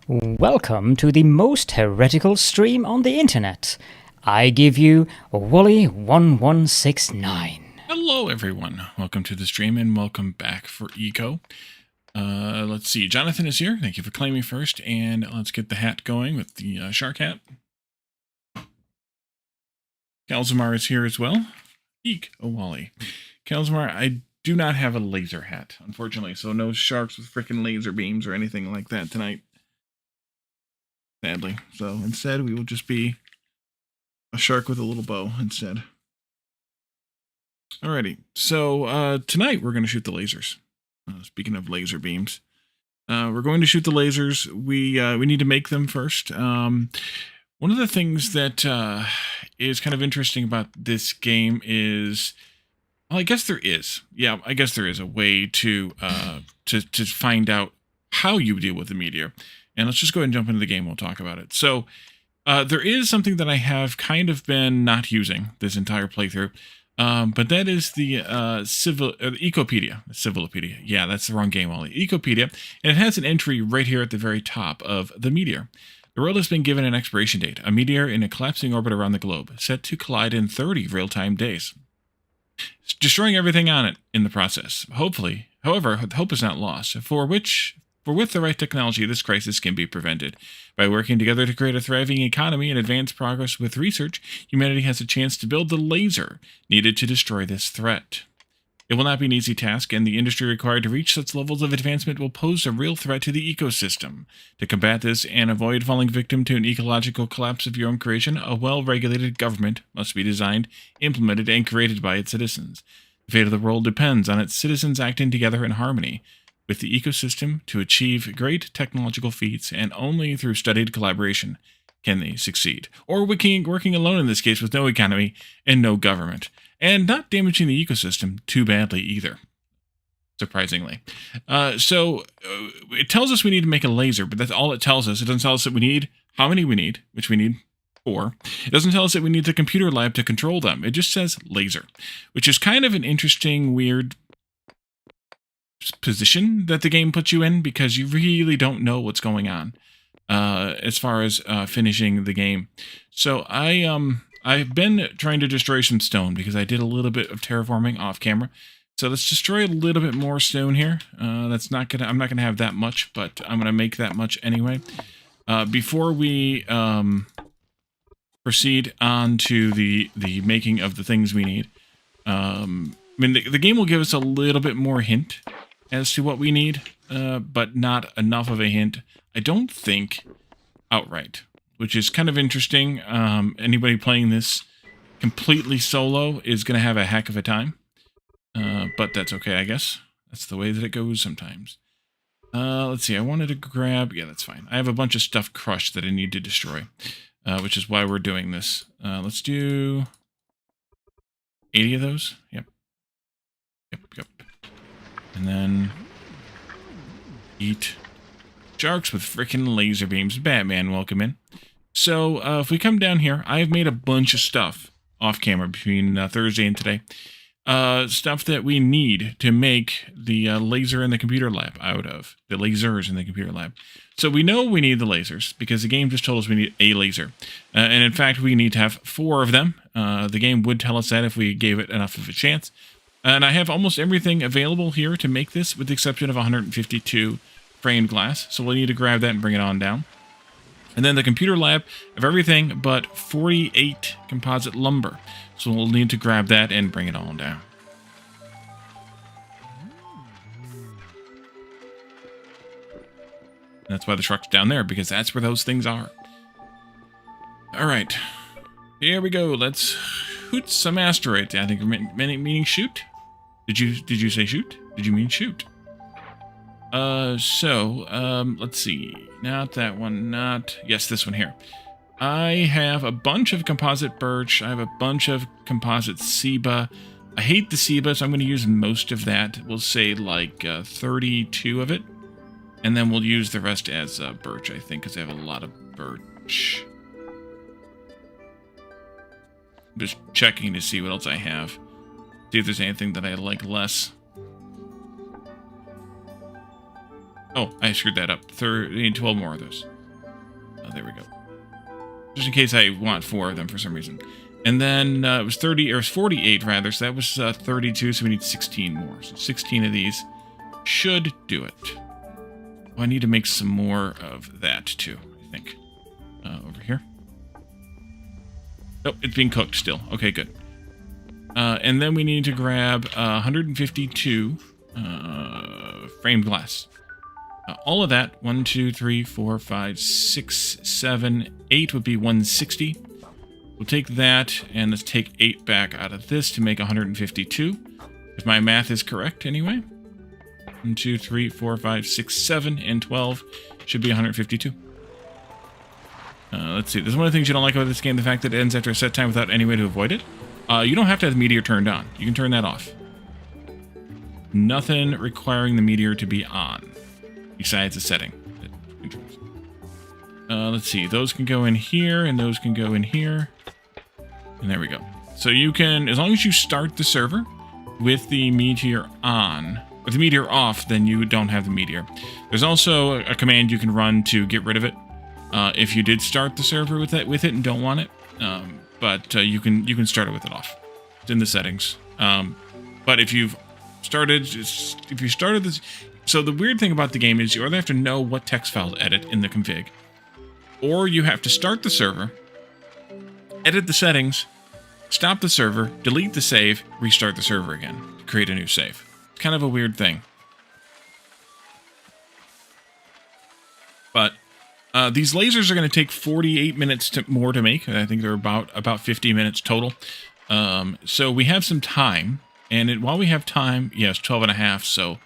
Welcome to the most heretical stream on the internet. I give you Wally1169. Hello everyone, welcome to the stream and welcome back for Eco. Let's see, Jonathan is here, thank you for claiming first, and let's get the hat going with the shark hat. Kalzamar is here as well. Eek, oh Wally. Kalzamar, I do not have a laser hat, unfortunately, so no sharks with freaking laser beams or anything like that tonight. Sadly. So instead, we will just be a shark with a little bow instead. Alrighty. So tonight we're going to shoot the lasers. Speaking of laser beams, we're going to shoot the lasers. We need to make them first. One of the things that is kind of interesting about this game is, well, I guess there is. Yeah, I guess there is a way to find out how you deal with the meteor. And let's just go ahead and jump into the game. We'll talk about it. So there is something that I have kind of been not using this entire playthrough, but that is the Ecopedia. Civilopedia. Yeah, that's the wrong game, Ollie. Ecopedia. And it has an entry right here at the very top of the meteor. The world has been given an expiration date, a meteor in a collapsing orbit around the globe, set to collide in 30 real-time days, destroying everything on it in the process. Hopefully, however, hope is not lost, for with the right technology, this crisis can be prevented. By working together to create a thriving economy and advance progress with research, humanity has a chance to build the laser needed to destroy this threat. It will not be an easy task, and the industry required to reach such levels of advancement will pose a real threat to the ecosystem. To combat this and avoid falling victim to an ecological collapse of your own creation, a well-regulated government must be designed, implemented, and created by its citizens. The fate of the world depends on its citizens acting together in harmony with the ecosystem to achieve great technological feats, and only through studied collaboration can they succeed. Or working alone in this case with no economy and no government, and not damaging the ecosystem too badly either, surprisingly. So it tells us we need to make a laser, but that's all it tells us. It doesn't tell us that we need how many we need, which we need 4. It doesn't tell us that we need the computer lab to control them. It just says laser, which is kind of an interesting, weird position that the game puts you in, because you really don't know what's going on as far as finishing the game. So I've been trying to destroy some stone because I did a little bit of terraforming off camera. So let's destroy a little bit more stone here. I'm not gonna have that much, but I'm gonna make that much anyway. Before we proceed on to the making of the things we need. I mean, the game will give us a little bit more hint as to what we need, but not enough of a hint, I don't think, outright, which is kind of interesting. Anybody playing this completely solo is going to have a heck of a time, but that's okay, I guess. That's the way that it goes sometimes. Let's see, I wanted to grab, yeah, that's fine. I have a bunch of stuff crushed that I need to destroy, which is why we're doing this. Let's do 80 of those. Yep. And then eat sharks with freaking laser beams. Batman, welcome in. So if we come down here, I have made a bunch of stuff off camera between Thursday and today. Stuff that we need to make the laser in the computer lab out of. The lasers in the computer lab. So we know we need the lasers because the game just told us we need a laser. And in fact, we need to have 4 of them. The game would tell us that if we gave it enough of a chance. And I have almost everything available here to make this, with the exception of 152 framed glass. So we'll need to grab that and bring it on down. And then the computer lab of everything but 48 composite lumber. So we'll need to grab that and bring it all down. That's why the truck's down there, because that's where those things are. Alright. Here we go. Let's shoot some asteroids. I think meaning shoot. Did you say shoot? Did you mean shoot? Let's see. Not that one, yes, this one here. I have a bunch of composite birch. I have a bunch of composite ceiba. I hate the ceiba, so I'm going to use most of that. We'll say like 32 of it. And then we'll use the rest as birch, I think, because I have a lot of birch. I'm just checking to see what else I have. See if there's anything that I like less. Oh, I screwed that up. 12 more of those. Oh, there we go. Just in case I want 4 of them for some reason. And then it was 30, or it was 48 rather, so that was 32, so we need 16 more. So 16 of these should do it. Oh, I need to make some more of that too, I think. Over here. Oh, it's being cooked still. Okay, good. And then we need to grab 152 framed glass. All of that, 1, 2, 3, 4, 5, 6, 7, 8 would be 160. We'll take that, and let's take 8 back out of this to make 152. If my math is correct, anyway. 1, 2, 3, 4, 5, 6, 7, and 12 should be 152. Let's see. This is one of the things you don't like about this game, the fact that it ends after a set time without any way to avoid it. You don't have to have the meteor turned on. You can turn that off. Nothing requiring the meteor to be on, besides a setting. Let's see. Those can go in here, and those can go in here. And there we go. So you can, as long as you start the server with the meteor on, with the meteor off, then you don't have the meteor. There's also a command you can run to get rid of it. If you did start the server with it and don't want it, but you can start it with it off. It's in the settings. But if you started this, so the weird thing about the game is you either have to know what text file to edit in the config, or you have to start the server, edit the settings, stop the server, delete the save, restart the server again to create a new save. It's kind of a weird thing. But these lasers are going to take 48 minutes more to make. I think they're about 50 minutes total. So we have some time. And while we have time, yes, 12 and a half. So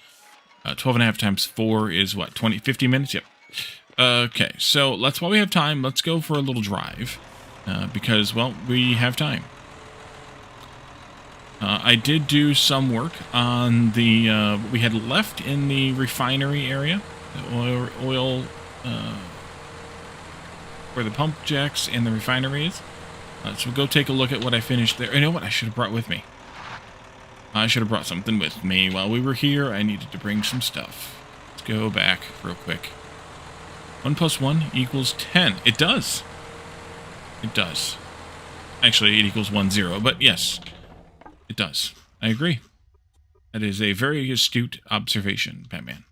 12 and a half times 4 is what, 50 minutes? Yep. Okay, so while we have time, let's go for a little drive. Because, well, we have time. I did do some work on the, what we had left in the refinery area. The oil where the pump jacks and the refinery is. So we'll go take a look at what I finished there. You know what I should have brought with me? I should have brought something with me. While we were here, I needed to bring some stuff. Let's go back real quick. 1 plus 1 equals 10. It does. It does. Actually, it equals 1, 0. But yes, it does. I agree. That is a very astute observation, Batman.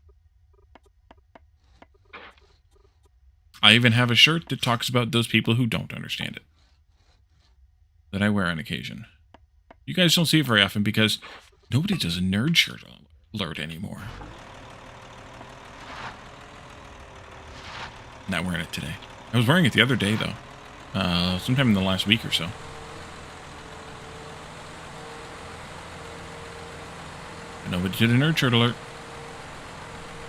I even have a shirt that talks about those people who don't understand it. That I wear on occasion. You guys don't see it very often because nobody does a nerd shirt alert anymore. Not wearing it today. I was wearing it the other day, though. Sometime in the last week or so. Nobody did a nerd shirt alert.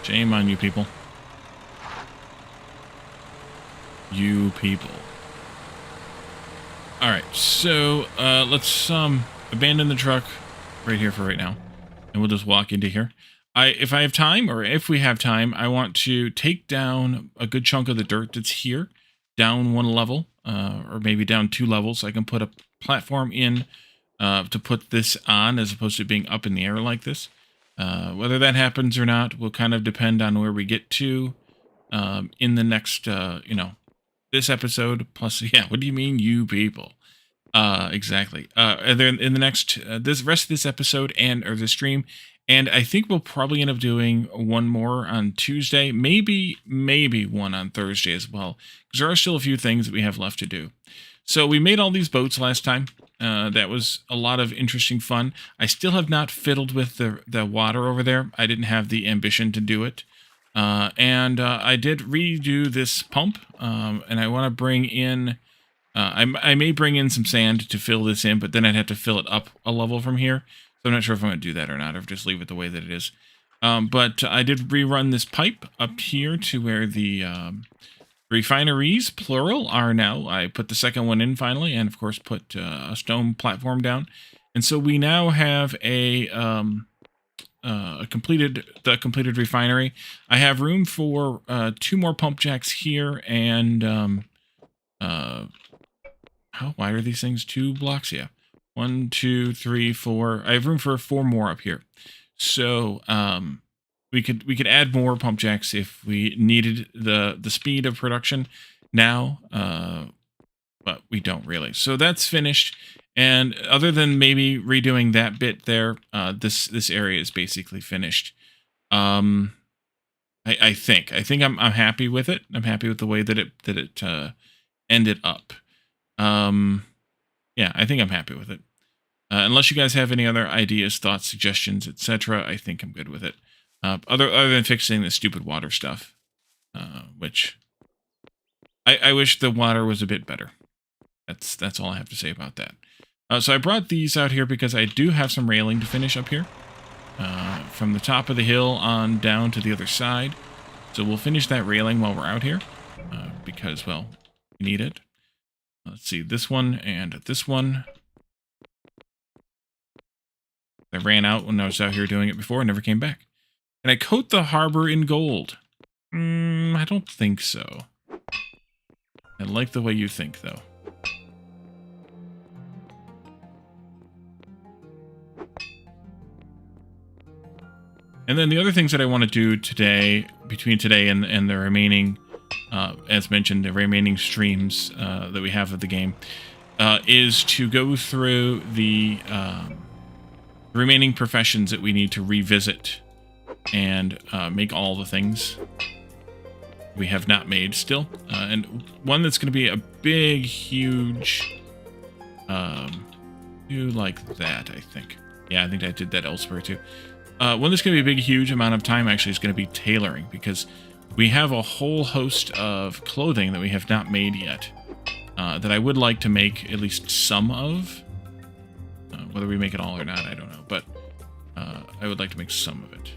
Shame on you people. You people. Alright, so let's abandon the truck right here for right now. And we'll just walk into here. If I have time, or if we have time, I want to take down a good chunk of the dirt that's here, down 1 level, or maybe down 2 levels, so I can put a platform in to put this on, as opposed to being up in the air like this. Whether that happens or not will kind of depend on where we get to in the next, this episode. Plus, yeah, what do you mean, you people? Exactly. And then in the next, this rest of this episode or the stream, and I think we'll probably end up doing one more on Tuesday, maybe one on Thursday as well, because there are still a few things that we have left to do. So we made all these boats last time. That was a lot of interesting fun. I still have not fiddled with the water over there. I didn't have the ambition to do it. And I did redo this pump, and I want to bring in, I may bring in some sand to fill this in, but then I'd have to fill it up a level from here. So I'm not sure if I'm going to do that or not, or just leave it the way that it is. But I did rerun this pipe up here to where the refineries, plural, are now. I put the second one in finally, and of course put a stone platform down. And so we now have a completed refinery. I have room for 2 more pump jacks here, and how wide are these things? 2 blocks, yeah. 1, 2, 3, 4. I have room for 4 more up here. So we could add more pump jacks if we needed the speed of production. now, but we don't really. So that's finished. And other than maybe redoing that bit there, this area is basically finished. I think I'm happy with it. I'm happy with the way that it ended up. Yeah, I think I'm happy with it. Unless you guys have any other ideas, thoughts, suggestions, etc., I think I'm good with it. Other than fixing the stupid water stuff, which I wish the water was a bit better. That's all I have to say about that. So I brought these out here because I do have some railing to finish up here. From the top of the hill on down to the other side. So we'll finish that railing while we're out here. Because, well, we need it. Let's see, this one and this one. I ran out when I was out here doing it before and never came back. Can I coat the harbor in gold? I don't think so. I like the way you think, though. And then the other things that I want to do today, between today and the remaining, as mentioned, the remaining streams that we have of the game, is to go through the remaining professions that we need to revisit and make all the things we have not made still. And one that's going to be a big, huge... do like that, I think. Yeah, I think I did that elsewhere, too. One that's going to be a big, huge amount of time, actually, is going to be tailoring, because we have a whole host of clothing that we have not made yet that I would like to make at least some of. Whether we make it all or not, I don't know, but I would like to make some of it.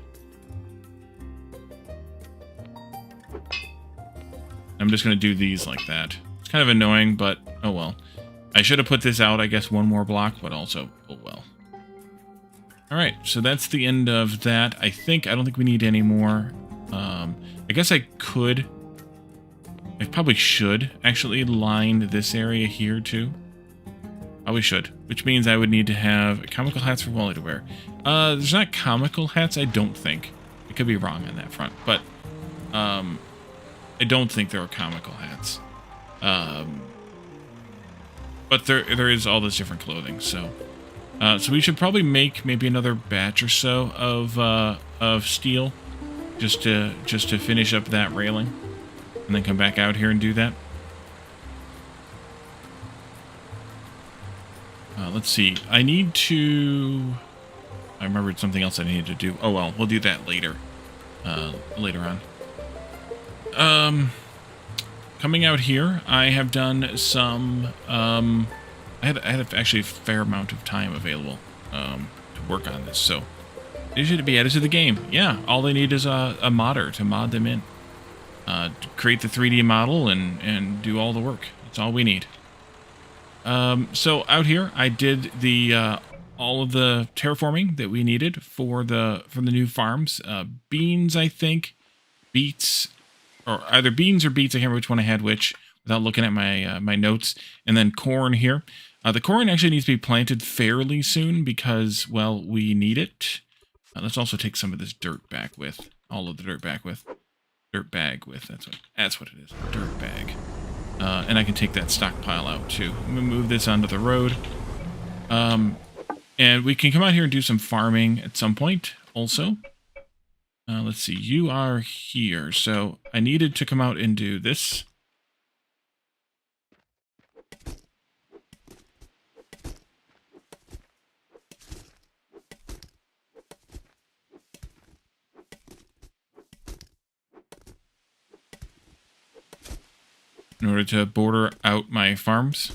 I'm just going to do these like that. It's kind of annoying, but oh well. I should have put this out, I guess, one more block, but also, oh well. Alright, so that's the end of that. I don't think we need any more. I guess I could. I probably should actually line this area here too. Probably should. Which means I would need to have comical hats for Wally to wear. There's not comical hats, I don't think. I could be wrong on that front, but I don't think there are comical hats. But there is all this different clothing, so so we should probably make maybe another batch or so of steel, just to finish up that railing, and then come back out here and do that. Let's see. I need to. I remembered something else I needed to do. Oh well, we'll do that later. Later on. Coming out here, I have done some. I had actually a fair amount of time available to work on this, so they should be added to the game. Yeah, all they need is a modder to mod them in, to create the 3D model and do all the work. That's all we need. So out here, I did the all of the terraforming that we needed for the new farms. Beans, I think, beets, or either beans or beets. I can't remember which one I had which without looking at my my notes. And then corn here. The corn actually needs to be planted fairly soon because, well, we need it. Let's also take some of this dirt back with. All of the dirt back with. Dirt bag with. That's what it is. Dirt bag. And I can take that stockpile out too. I'm going to move this onto the road. And we can come out here and do some farming at some point also. Let's see. You are here. So I needed to come out and do this. In order to border out my farms.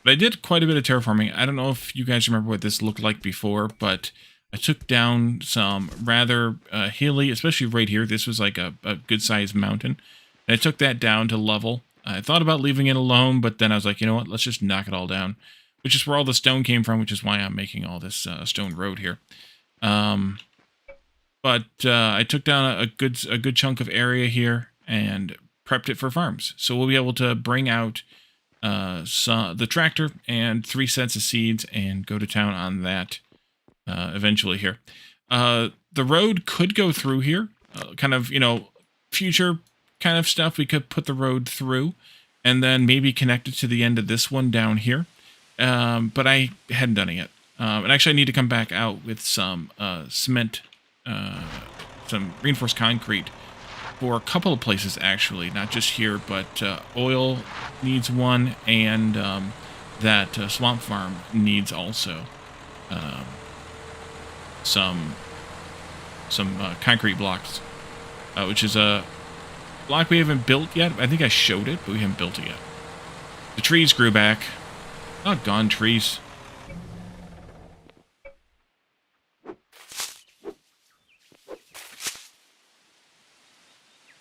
But I did quite a bit of terraforming. I don't know if you guys remember what this looked like before, but I took down some rather hilly, especially right here. This was like a good-sized mountain. And I took that down to level. I thought about leaving it alone, but then I was like, you know what? Let's just knock it all down. Which is where all the stone came from, which is why I'm making all this stone road here. But I took down a good chunk of area here and prepped it for farms. So we'll be able to bring out the tractor and 3 sets of seeds and go to town on that eventually here. The road could go through here, kind of, you know, future kind of stuff, we could put the road through and then maybe connect it to the end of this one down here. But I hadn't done it yet. And actually, I need to come back out with some cement, some reinforced concrete for a couple of places, actually. Not just here, but oil needs one, and that swamp farm needs also some concrete blocks, which is a block we haven't built yet. I think I showed it, but we haven't built it yet. The trees grew back. Oh, gone trees.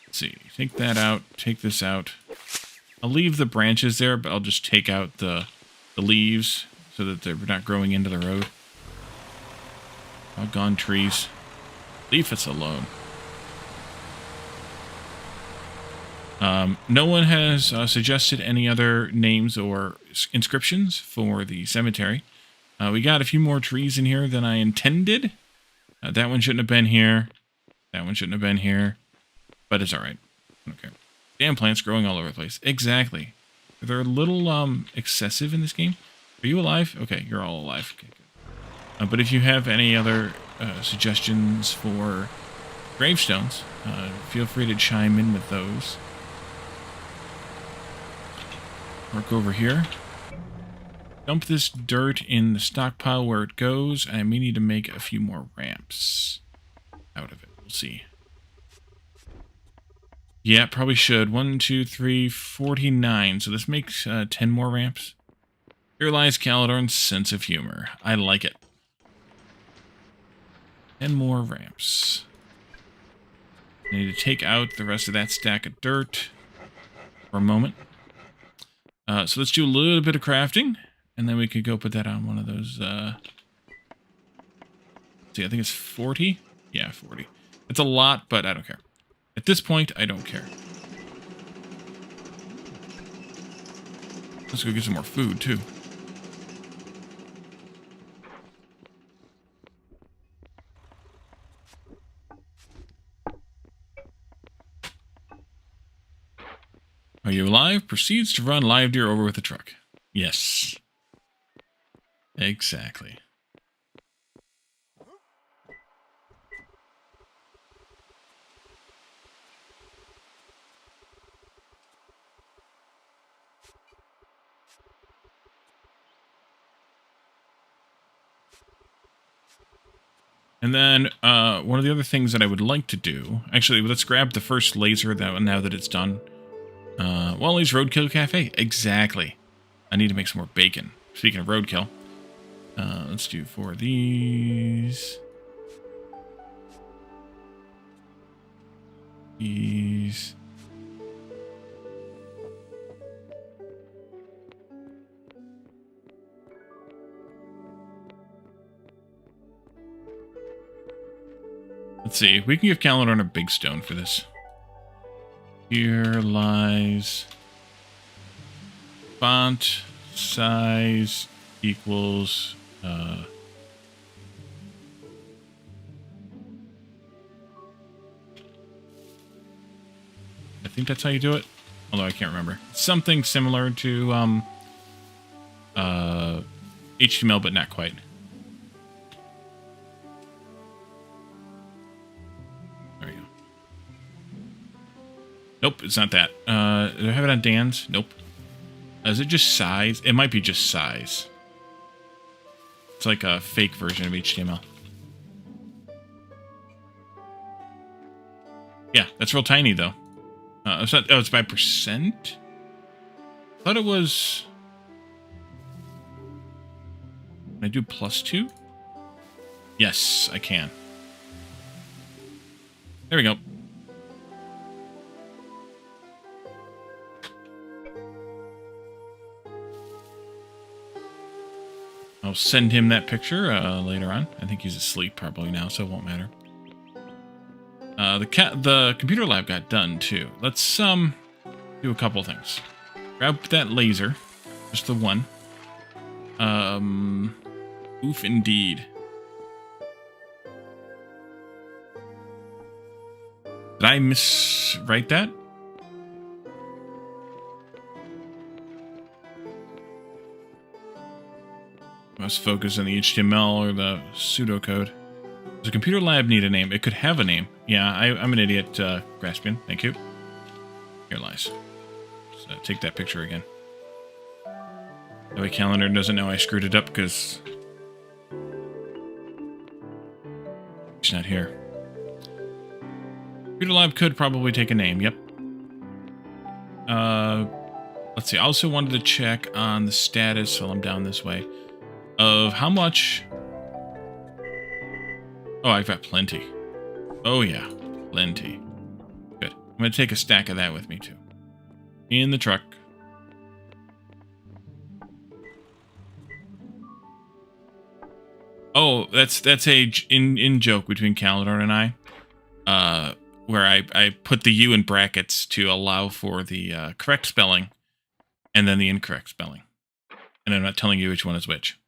Let's see. Take that out. Take this out. I'll leave the branches there, but I'll just take out the leaves so that they're not growing into the road. Oh, gone trees. Leave us alone. No one has suggested any other names or inscriptions for the cemetery. We got a few more trees in here than I intended. That one shouldn't have been here. That one shouldn't have been here. But it's alright. Okay. Damn plants growing all over the place. Exactly. They're a little excessive in this game. Are you alive? Okay, you're all alive. Okay, good. But if you have any other suggestions for gravestones, feel free to chime in with those. Work over here. Dump this dirt in the stockpile where it goes. I may need to make a few more ramps out of it. We'll see. Yeah, probably should. 1, 2, 3, 49. So this makes 10 more ramps. Here lies Calidorn's sense of humor. I like it. 10 more ramps. I need to take out the rest of that stack of dirt for a moment. So let's do a little bit of crafting, and then we could go put that on one of those, see, I think it's 40? Yeah, 40. It's a lot, but I don't care. At this point, I don't care. Let's go get some more food, too. Are you alive? Proceeds to run live deer over with a truck. Yes. Exactly. And then one of the other things that I would like to do... Actually, let's grab the first laser now that it's done. Wally's Roadkill Cafe. Exactly. I need to make some more bacon. Speaking of roadkill. Let's do 4 of these. These. Let's see. We can give Calidorn a big stone for this. Here lies font size equals I think that's how you do it, although I can't remember. Something similar to HTML, but not quite. Nope, it's not that. Do I have it on Dan's? Nope. Is it just size? It might be just size. It's like a fake version of HTML. Yeah, that's real tiny, though. It's not, oh, it's by percent? I thought it was... Can I do +2? Yes, I can. There we go. I'll send him that picture later on. I think he's asleep probably now, so it won't matter. The computer lab got done too. Let's do a couple things. Grab that laser, just the one. Oof, indeed. Did I miswrite that? Must focus on the HTML or the pseudocode. Does a computer lab need a name? It could have a name. Yeah, I'm an idiot, Graspian. Thank you. Here lies. So take that picture again. That way Calendar doesn't know I screwed it up because he's not here. Computer lab could probably take a name. Yep. Let's see. I also wanted to check on the status while I'm down this way of how much. Oh, I've got plenty. Oh yeah, plenty. Good. I'm gonna take a stack of that with me too. In the truck. Oh, that's a in joke between Calendar and I, where I put the U in brackets to allow for the correct spelling, and then the incorrect spelling, and I'm not telling you which one is which.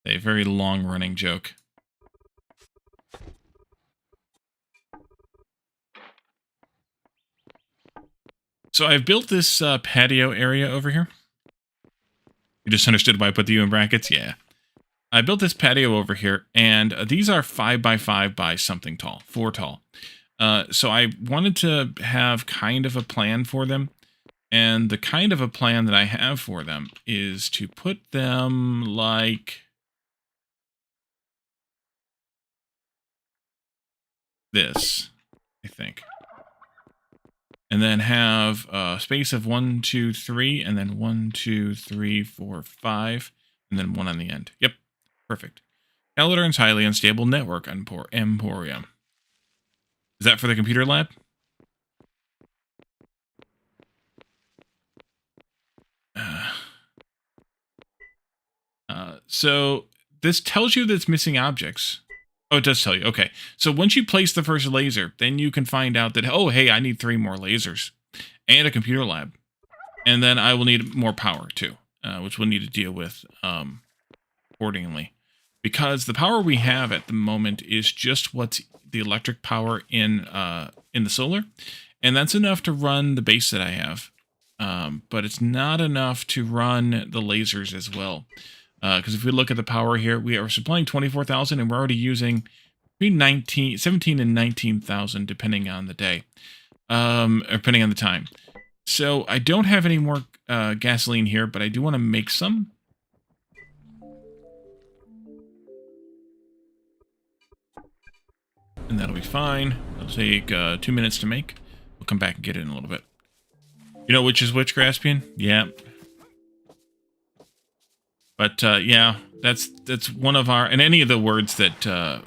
A very long-running joke. So I've built this patio area over here. You just understood why I put the U in brackets? Yeah. I built this patio over here, and these are 5 by 5 by something tall, 4 tall. So I wanted to have kind of a plan for them, and the kind of a plan that I have for them is to put them like this, I think. And then have a space of 1, 2, 3, and then 1, 2, 3, 4, 5, and then 1 on the end. Yep, perfect. Calendur's highly unstable network emporium. Is that for the computer lab? So this tells you that it's missing objects. Oh, it does tell you. Okay. So once you place the first laser, then you can find out that, oh, hey, I need 3 more lasers and a computer lab. And then I will need more power too, which we'll need to deal with accordingly. Because the power we have at the moment is just what's the electric power in the solar. And that's enough to run the base that I have. But it's not enough to run the lasers as well. Because if we look at the power here, we are supplying 24,000 and we're already using between 17 and 19,000 depending on the day, or depending on the time. So I don't have any more gasoline here, but I do want to make some. And that'll be fine. It'll take 2 minutes to make. We'll come back and get it in a little bit. You know which is which, Graspian? Yeah. But yeah, that's one of our, and any of the words that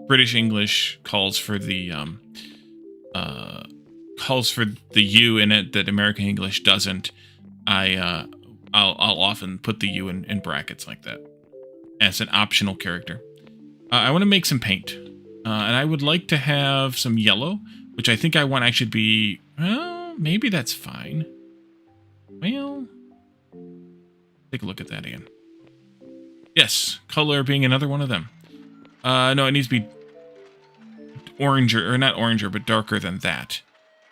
British English calls for the U in it that American English doesn't. I'll often put the U in brackets like that as an optional character. I want to make some paint, and I would like to have some yellow, which I think I want actually to be. Well, maybe that's fine. Well. Take a look at that again. Yes, color being another one of them. No, it needs to be oranger, or not oranger, but darker than that.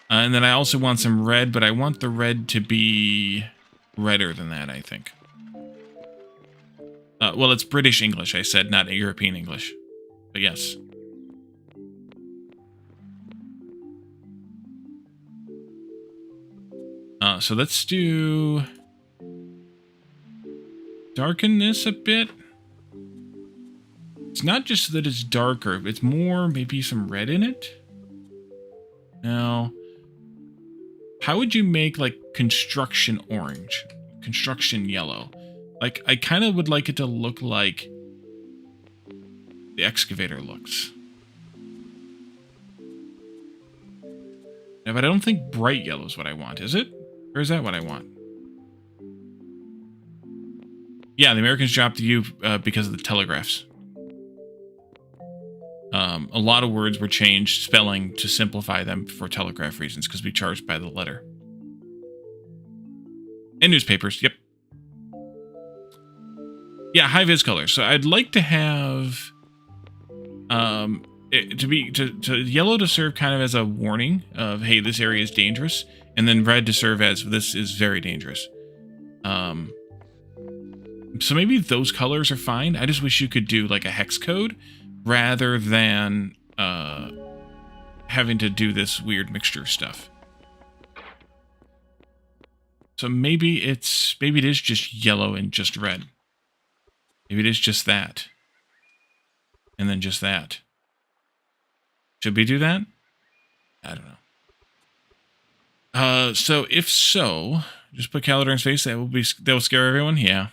And then I also want some red, but I want the red to be redder than that, I think. Well, it's British English, I said, not European English. But yes. So let's do... darken this a bit. It's not just that it's darker, it's more maybe some red in it. Now, how would you make like construction orange, construction yellow? Like, I kind of would like it to look like the excavator looks. Yeah, but I don't think bright yellow is what I want, is it? Or is that what I want? Yeah, the Americans dropped the U because of the telegraphs. A lot of words were changed spelling to simplify them for telegraph reasons because we charged by the letter. And newspapers, yep. Yeah, high vis color. So I'd like to have to yellow to serve kind of as a warning of, hey, this area is dangerous, and then red to serve as, this is very dangerous. So maybe those colors are fine. I just wish you could do like a hex code rather than having to do this weird mixture stuff. So maybe it is just yellow and just red. Maybe it is just that. And then just that. Should we do that? I don't know. So if so, just put Calidar in space. That will scare everyone. Yeah.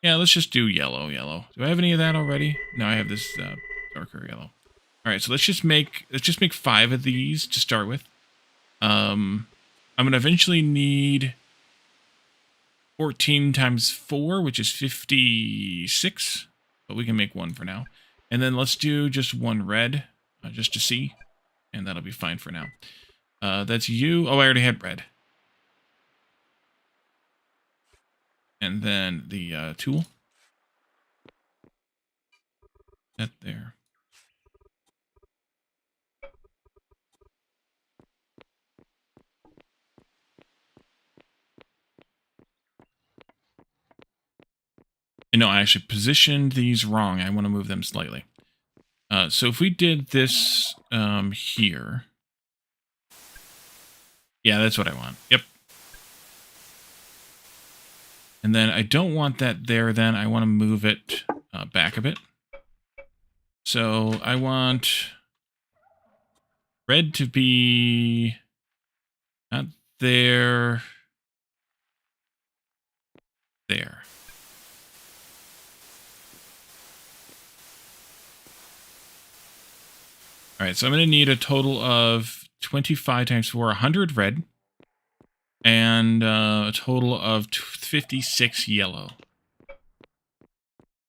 Yeah, let's just do yellow. Do I have any of that already? No, I have this darker yellow. All right, so let's just make 5 of these to start with. I'm gonna eventually need 14 times 4, which is 56, but we can make 1 for now. And then let's do just 1 red, just to see, and that'll be fine for now. That's you. Oh, I already had red. And then the tool. That there. And no, I actually positioned these wrong. I want to move them slightly. So if we did this here. Yeah, that's what I want. Yep. And then I don't want that there then. I want to move it back a bit. So I want red to be not there. There. All right, so I'm going to need a total of 25 times 4, 100 red. And a total of 56 yellow.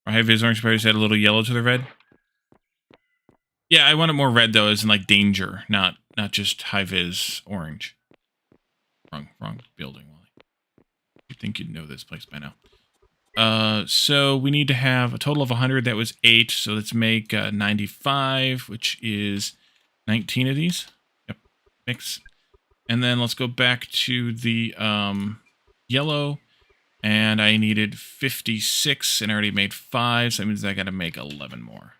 Or high-vis orange parties add a little yellow to the red. Yeah, I want it more red, though, as in, like, danger, not just high-vis orange. Wrong building, Wally. You'd think you'd know this place by now. So we need to have a total of 100. That was 8, so let's make 95, which is 19 of these. Yep, mix. And then let's go back to the yellow. And I needed 56, and I already made 5, so that means I got to make 11 more.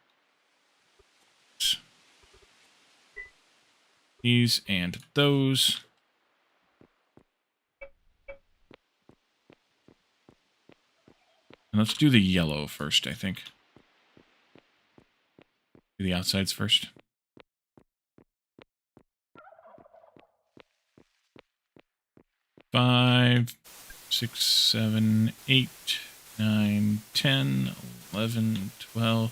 These and those. And let's do the yellow first, I think. Do the outsides first. Five, 6, 7, 8, 9, 10, 11, 12,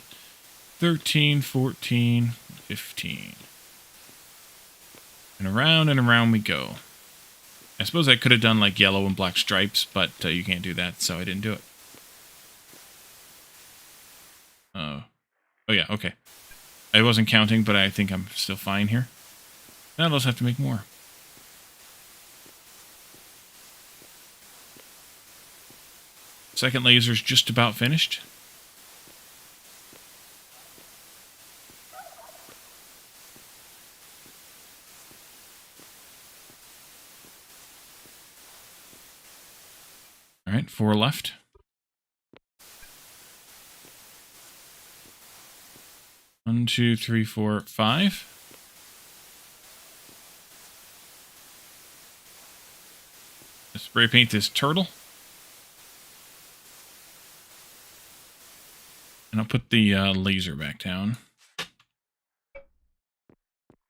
13, 14, 15. And around we go. I suppose I could have done like yellow and black stripes, but you can't do that, so I didn't do it. Oh yeah, okay. I wasn't counting, but I think I'm still fine here. Now I'll just have to make more. Second laser's just about finished. All right, 4 left. One, 2, 3, 4, 5. Let's spray paint this turtle. And I'll put the laser back down.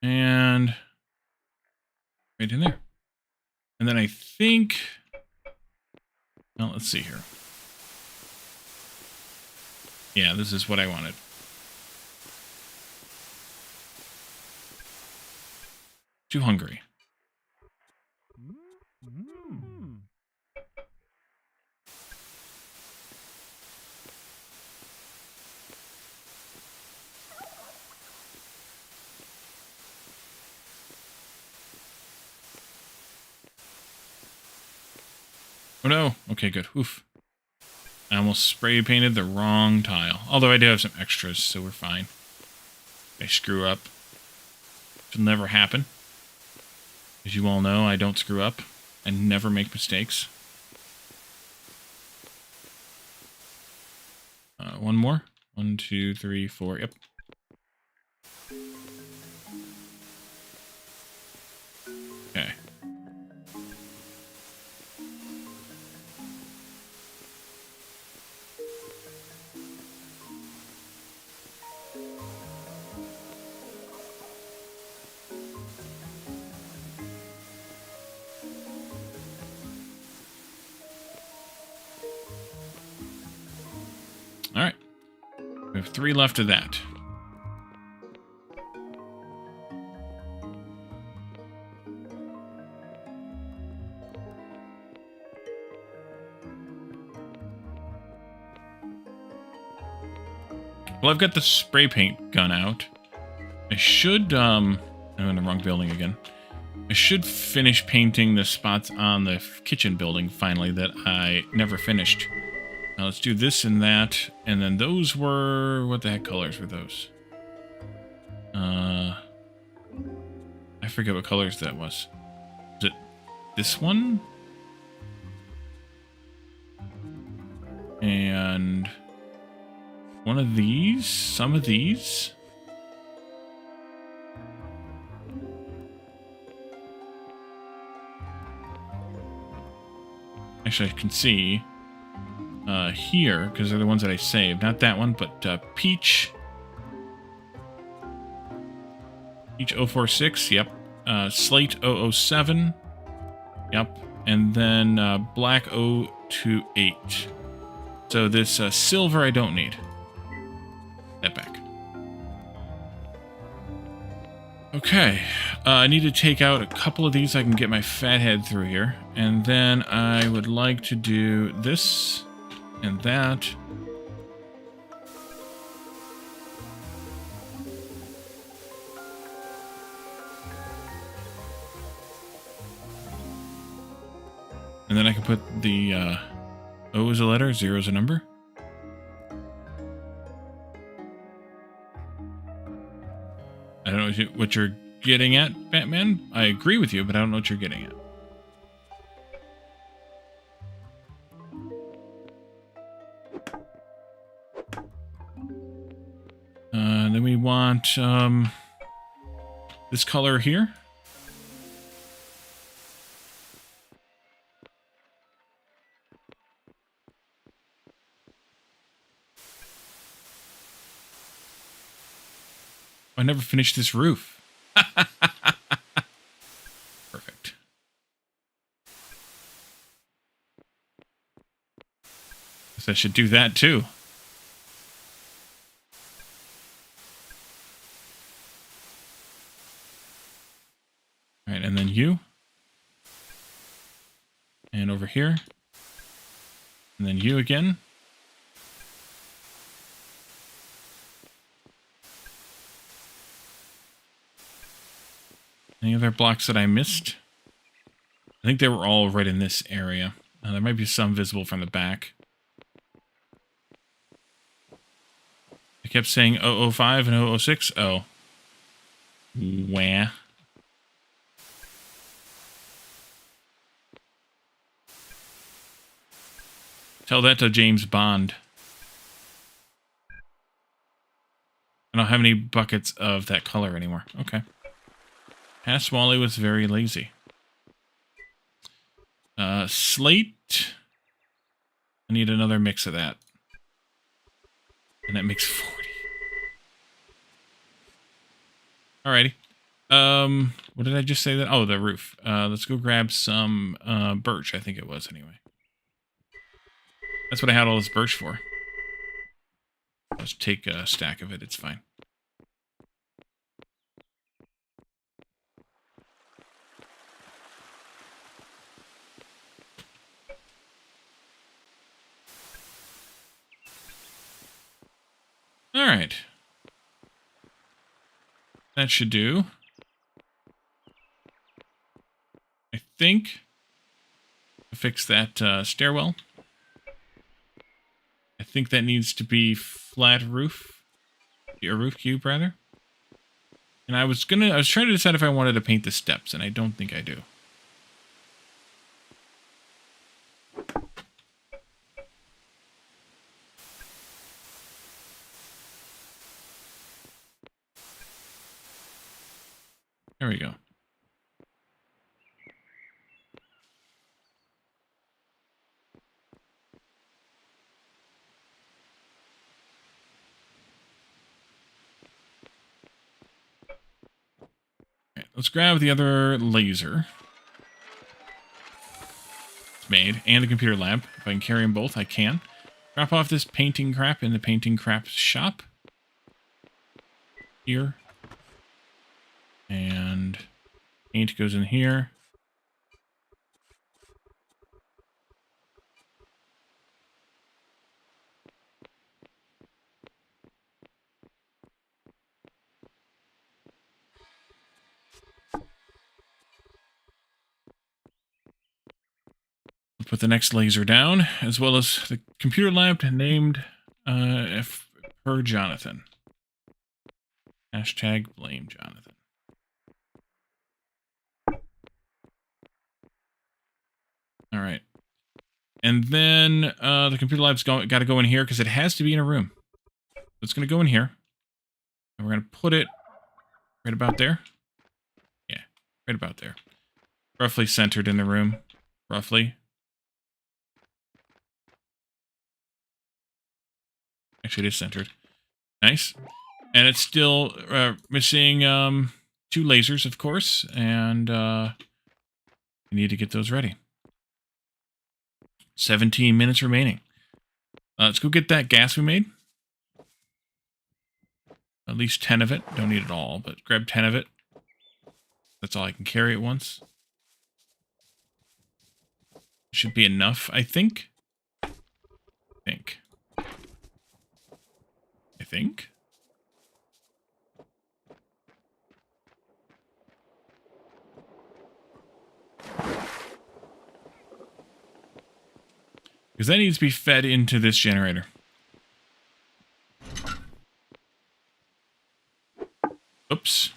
And right in there. And then I think... Well, let's see here. Yeah, this is what I wanted. Too hungry. Oh no. Okay, good. Oof. I almost spray painted the wrong tile. Although I do have some extras, so we're fine. I screw up. It'll never happen. As you all know, I don't screw up. I never make mistakes. One more. 1, 2, 3, 4. Yep. Okay. All right. We have 3 left of that. Well, I've got the spray paint gun out. I should, I'm in the wrong building again. I should finish painting the spots on the kitchen building finally that I never finished. Now let's do this and that. And then those were... What the heck colors were those? I forget what colors that was. Was it this one? And... one of these? Some of these? Actually, I can see here, because they're the ones that I saved. Not that one, but Peach. Peach 046, yep. Slate 007, yep. And then Black 028. So this silver I don't need. That back. Okay, I need to take out a couple of these so I can get my fat head through here. And then I would like to do this and that. And then I can put the O is a letter, 0 is a number. I don't know what you're getting at, Batman. I agree with you, but I don't know what you're getting at. Then we want this color here. I never finished this roof. Perfect. Guess I should do that too. All right, and then you. And over here. And then you again. Any other blocks that I missed? I think they were all right in this area. There might be some visible from the back. I kept saying 005 and 006. Oh. Wah. Tell that to James Bond. I don't have any buckets of that color anymore. Okay. Past Wally was very lazy. Slate. I need another mix of that. And that makes 40. Alrighty. What did I just say that? Oh, the roof. Let's go grab some birch, I think it was anyway. That's what I had all this birch for. Let's take a stack of it, it's fine. Alright. That should do. I think. Fix that stairwell. I think that needs to be flat roof. Or roof cube, rather. And I was trying to decide if I wanted to paint the steps, and I don't think I do. There we go. Okay, let's grab the other laser. It's made, and the computer lamp. If I can carry them both, I can. Drop off this painting crap in the painting crap shop. Here. And paint goes in here. Put the next laser down, as well as the computer lamp named per Jonathan. Hashtag blame Jonathan. All right. And then the computer lab's got to go in here because it has to be in a room. So it's going to go in here. And we're going to put it right about there. Yeah, right about there. Roughly centered in the room. Roughly. Actually, it is centered. Nice. And it's still missing 2 lasers, of course. And we need to get those ready. 17 minutes remaining. Let's go get that gas we made. At least 10 of it. Don't need it all, but grab 10 of it. That's all I can carry at once. Should be enough, I think. I think. Because that needs to be fed into this generator. Oops.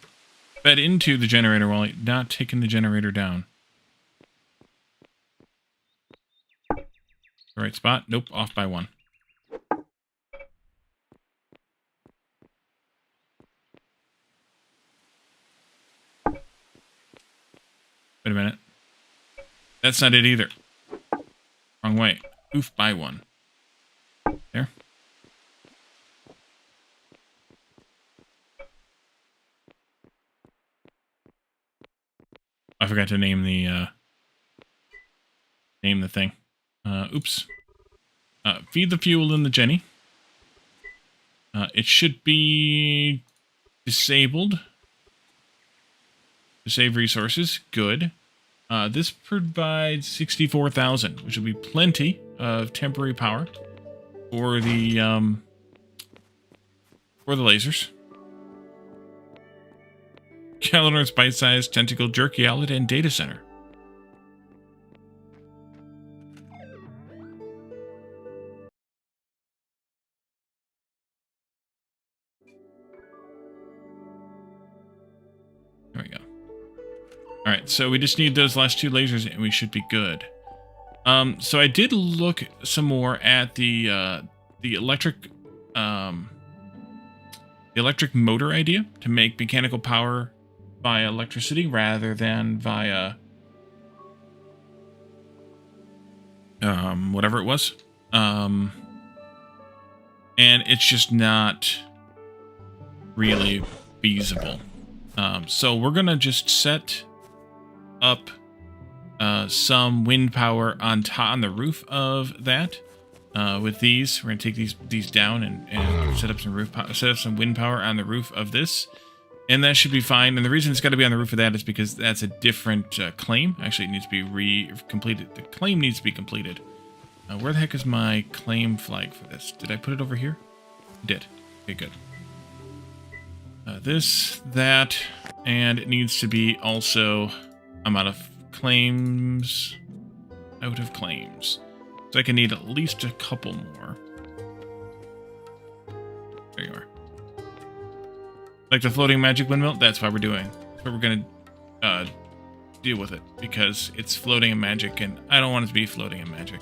Fed into the generator while not taking the generator down. The right spot? Nope, off by 1. Wait a minute. That's not it either. Wrong way. Oof, by 1. There. I forgot to name the thing. Oops. Feed the fuel in the Jenny. It should be disabled to save resources. Good. This provides 64,000, which will be plenty of temporary power for the lasers. Calonor's bite-sized tentacle jerky outlet and data center. There we go. All right, so we just need those last 2 lasers and we should be good. So I did look some more at the electric motor idea to make mechanical power via electricity rather than via whatever it was. And it's just not really feasible. So we're gonna just set up some wind power on the roof of that. With these, we're gonna take these down and set up some wind power on the roof of this, and that should be fine. And the reason it's got to be on the roof of that is because that's a different claim. Actually, it needs to be completed. The claim needs to be completed. Where the heck is my claim flag for this? Did I put it over here? I did. Okay, good. This, that, and it needs to be also. I'm out of claims. So I can need at least a couple more. There you are. Like the floating magic windmill, that's why we're doing. That's what we're going to deal with it. Because it's floating in magic, and I don't want it to be floating in magic.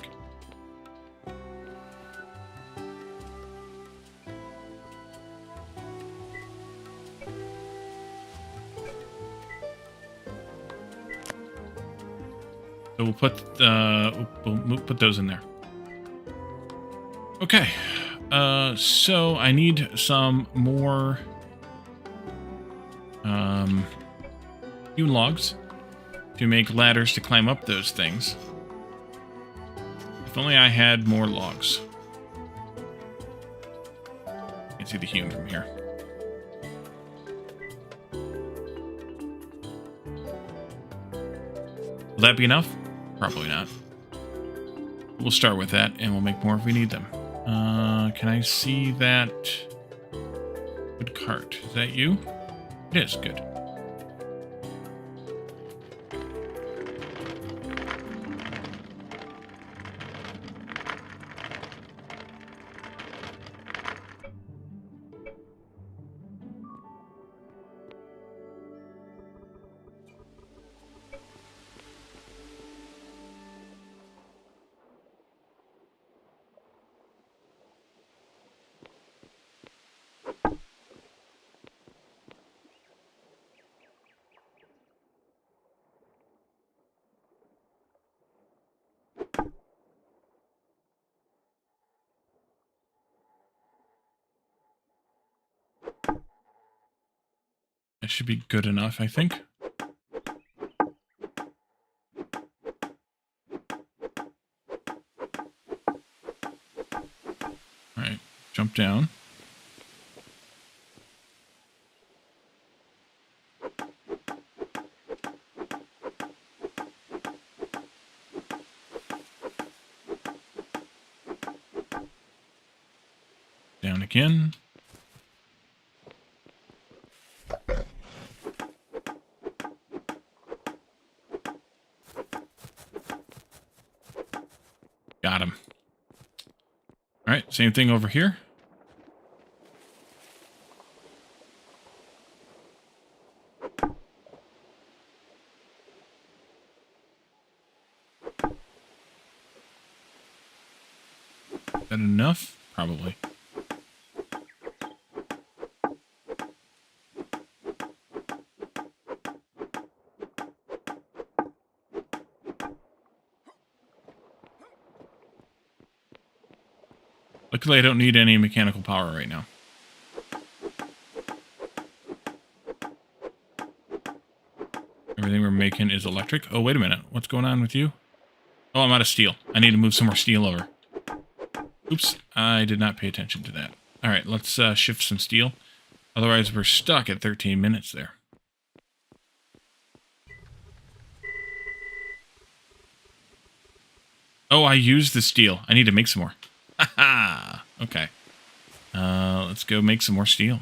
So we'll put those in there. Okay. So I need some more hewn logs to make ladders to climb up those things. If only I had more logs. Can't see the hewn from here. Will that be enough? Probably not. We'll start with that, and we'll make more if we need them. Can I see that wood cart? Is that you? It is. Good. That should be good enough, I think. Alright, jump down. Down again. Got him. All right, same thing over here. Is that enough? Probably. Luckily, I don't need any mechanical power right now. Everything we're making is electric. Oh, wait a minute. What's going on with you? Oh, I'm out of steel. I need to move some more steel over. Oops, I did not pay attention to that. All right, let's shift some steel. Otherwise, we're stuck at 13 minutes there. Oh, I used the steel. I need to make some more. Haha. Okay. Let's go make some more steel.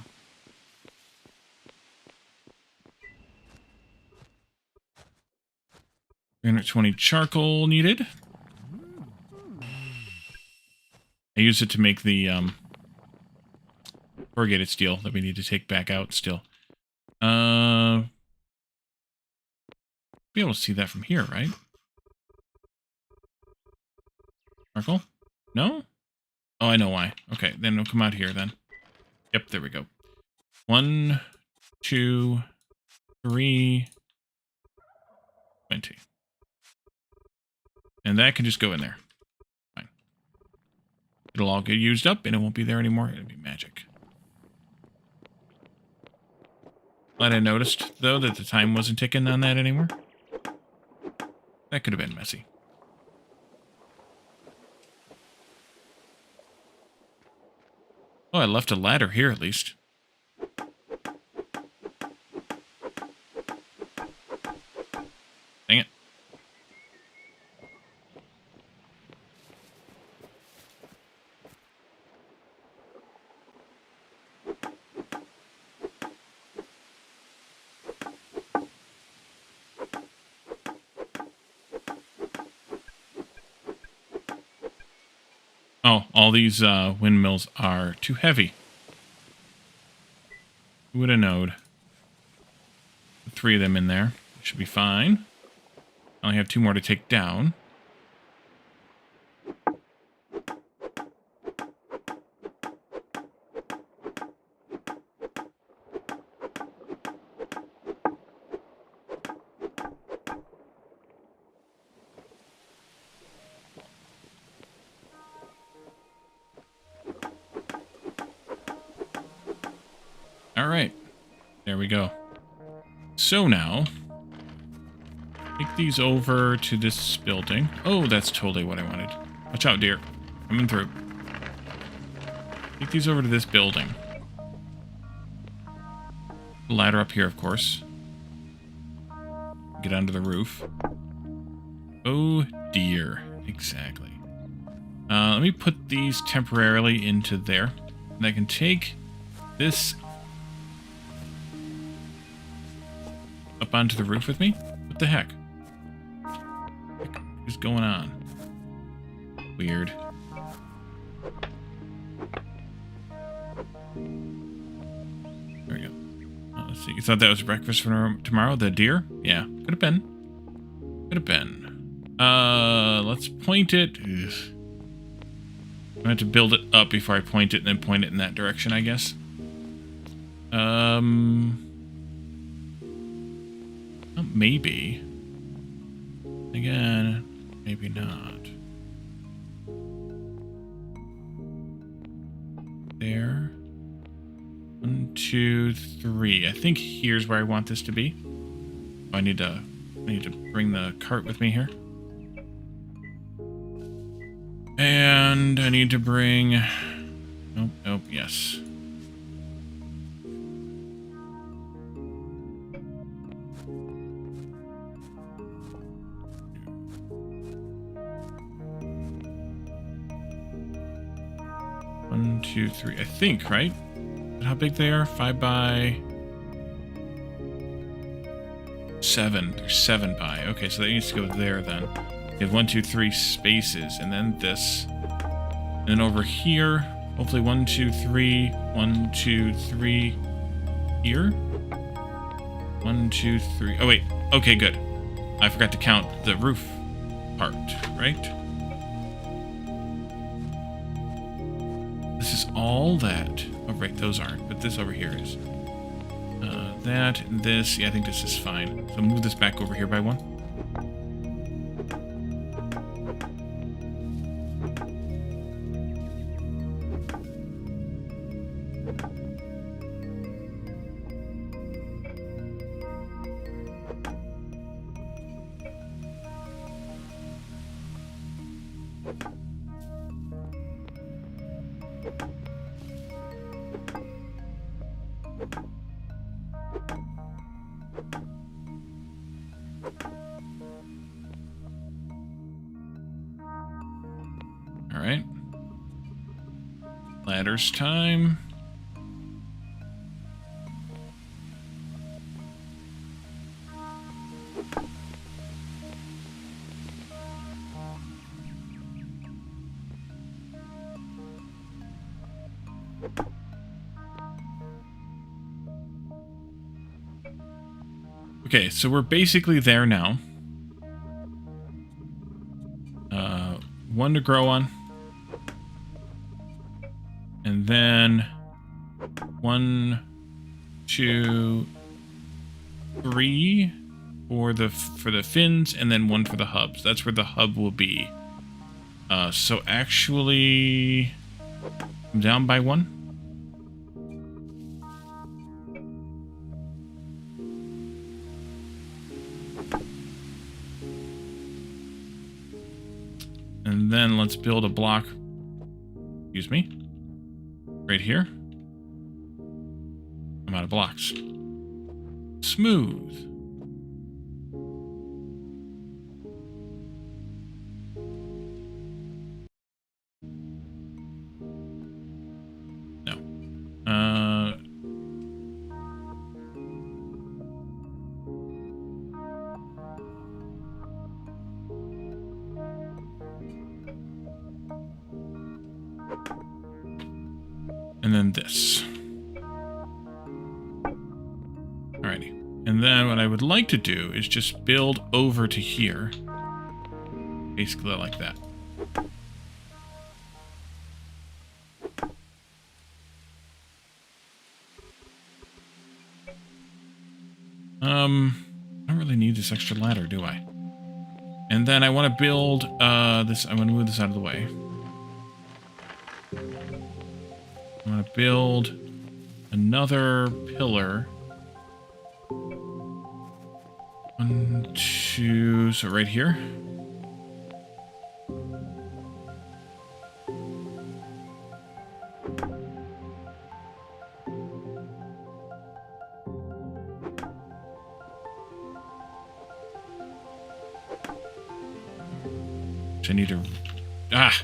320 charcoal needed. I used it to make the corrugated steel that we need to take back out still. Be able to see that from here, right? Charcoal? No? Oh, I know why. Okay, then it'll come out here then. Yep, there we go. 1, 2, 3, 20. And that can just go in there. Fine. It'll all get used up and it won't be there anymore. It'll be magic. Glad I noticed, though, that the time wasn't ticking on that anymore. That could have been messy. Oh, I left a ladder here at least. Dang it. Oh, all these windmills are too heavy. Who would have known? 3 of them in there. Should be fine. I only have 2 more to take down. All right. There we go. So now, take these over to this building. Oh, that's totally what I wanted. Watch out, dear. Coming through. Take these over to this building. Ladder up here, of course. Get onto the roof. Oh, dear. Exactly. Let me put these temporarily into there. And I can take this up onto the roof with me? What the heck? What is going on? Weird. There we go. Let's see. You thought that was breakfast for tomorrow? The deer? Yeah. Could have been. Could have been. Let's point it. Ugh. I'm going to have to build it up before I point it and then point it in that direction, I guess. Well, maybe. Again, maybe not. There. 1, 2, 3. I think here's where I want this to be. Oh, I need to bring the cart with me here. And I need to bring... Nope, nope, yes. One, 2, 3. I think, right? Is that how big they are? 5 by 7. They're 7 by. Okay, so that needs to go there then. You have 1, 2, 3 spaces, and then this. And then over here, hopefully 1, 2, 3, 1, 2, 3 here. 1, 2, 3. Oh, wait. Okay, good. I forgot to count the roof part, right? This is all that. Oh, right, those aren't, but this over here is. That and this. Yeah, I think this is fine. So move this back over here by 1. All right. Ladders time. Okay, so we're basically there now. 1 to grow on. And then 1, 2, 3 for the fins, and then 1 for the hubs. That's where the hub will be. So actually, I'm down by 1. And then let's build a block. Excuse me. Right here. I'm out of blocks. Smooth. No. And then this. And then what I would like to do is just build over to here. Basically like that. I don't really need this extra ladder, do I? And then I want to build this. I want to move this out of the way. I want to build another pillar. 1, 2, so right here. I need to... Ah!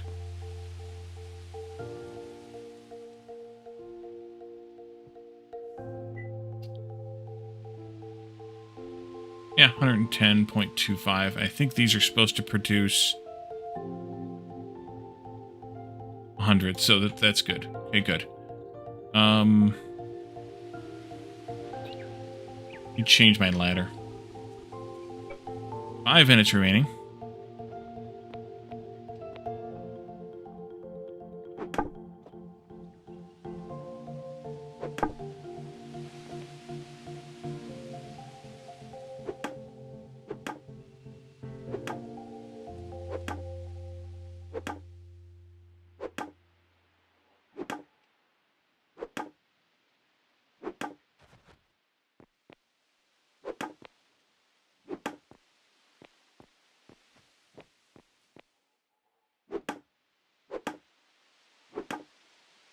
Yeah, 110.25. I think these are supposed to produce 100, so that's good. Okay, good. You change my ladder. 5 minutes remaining.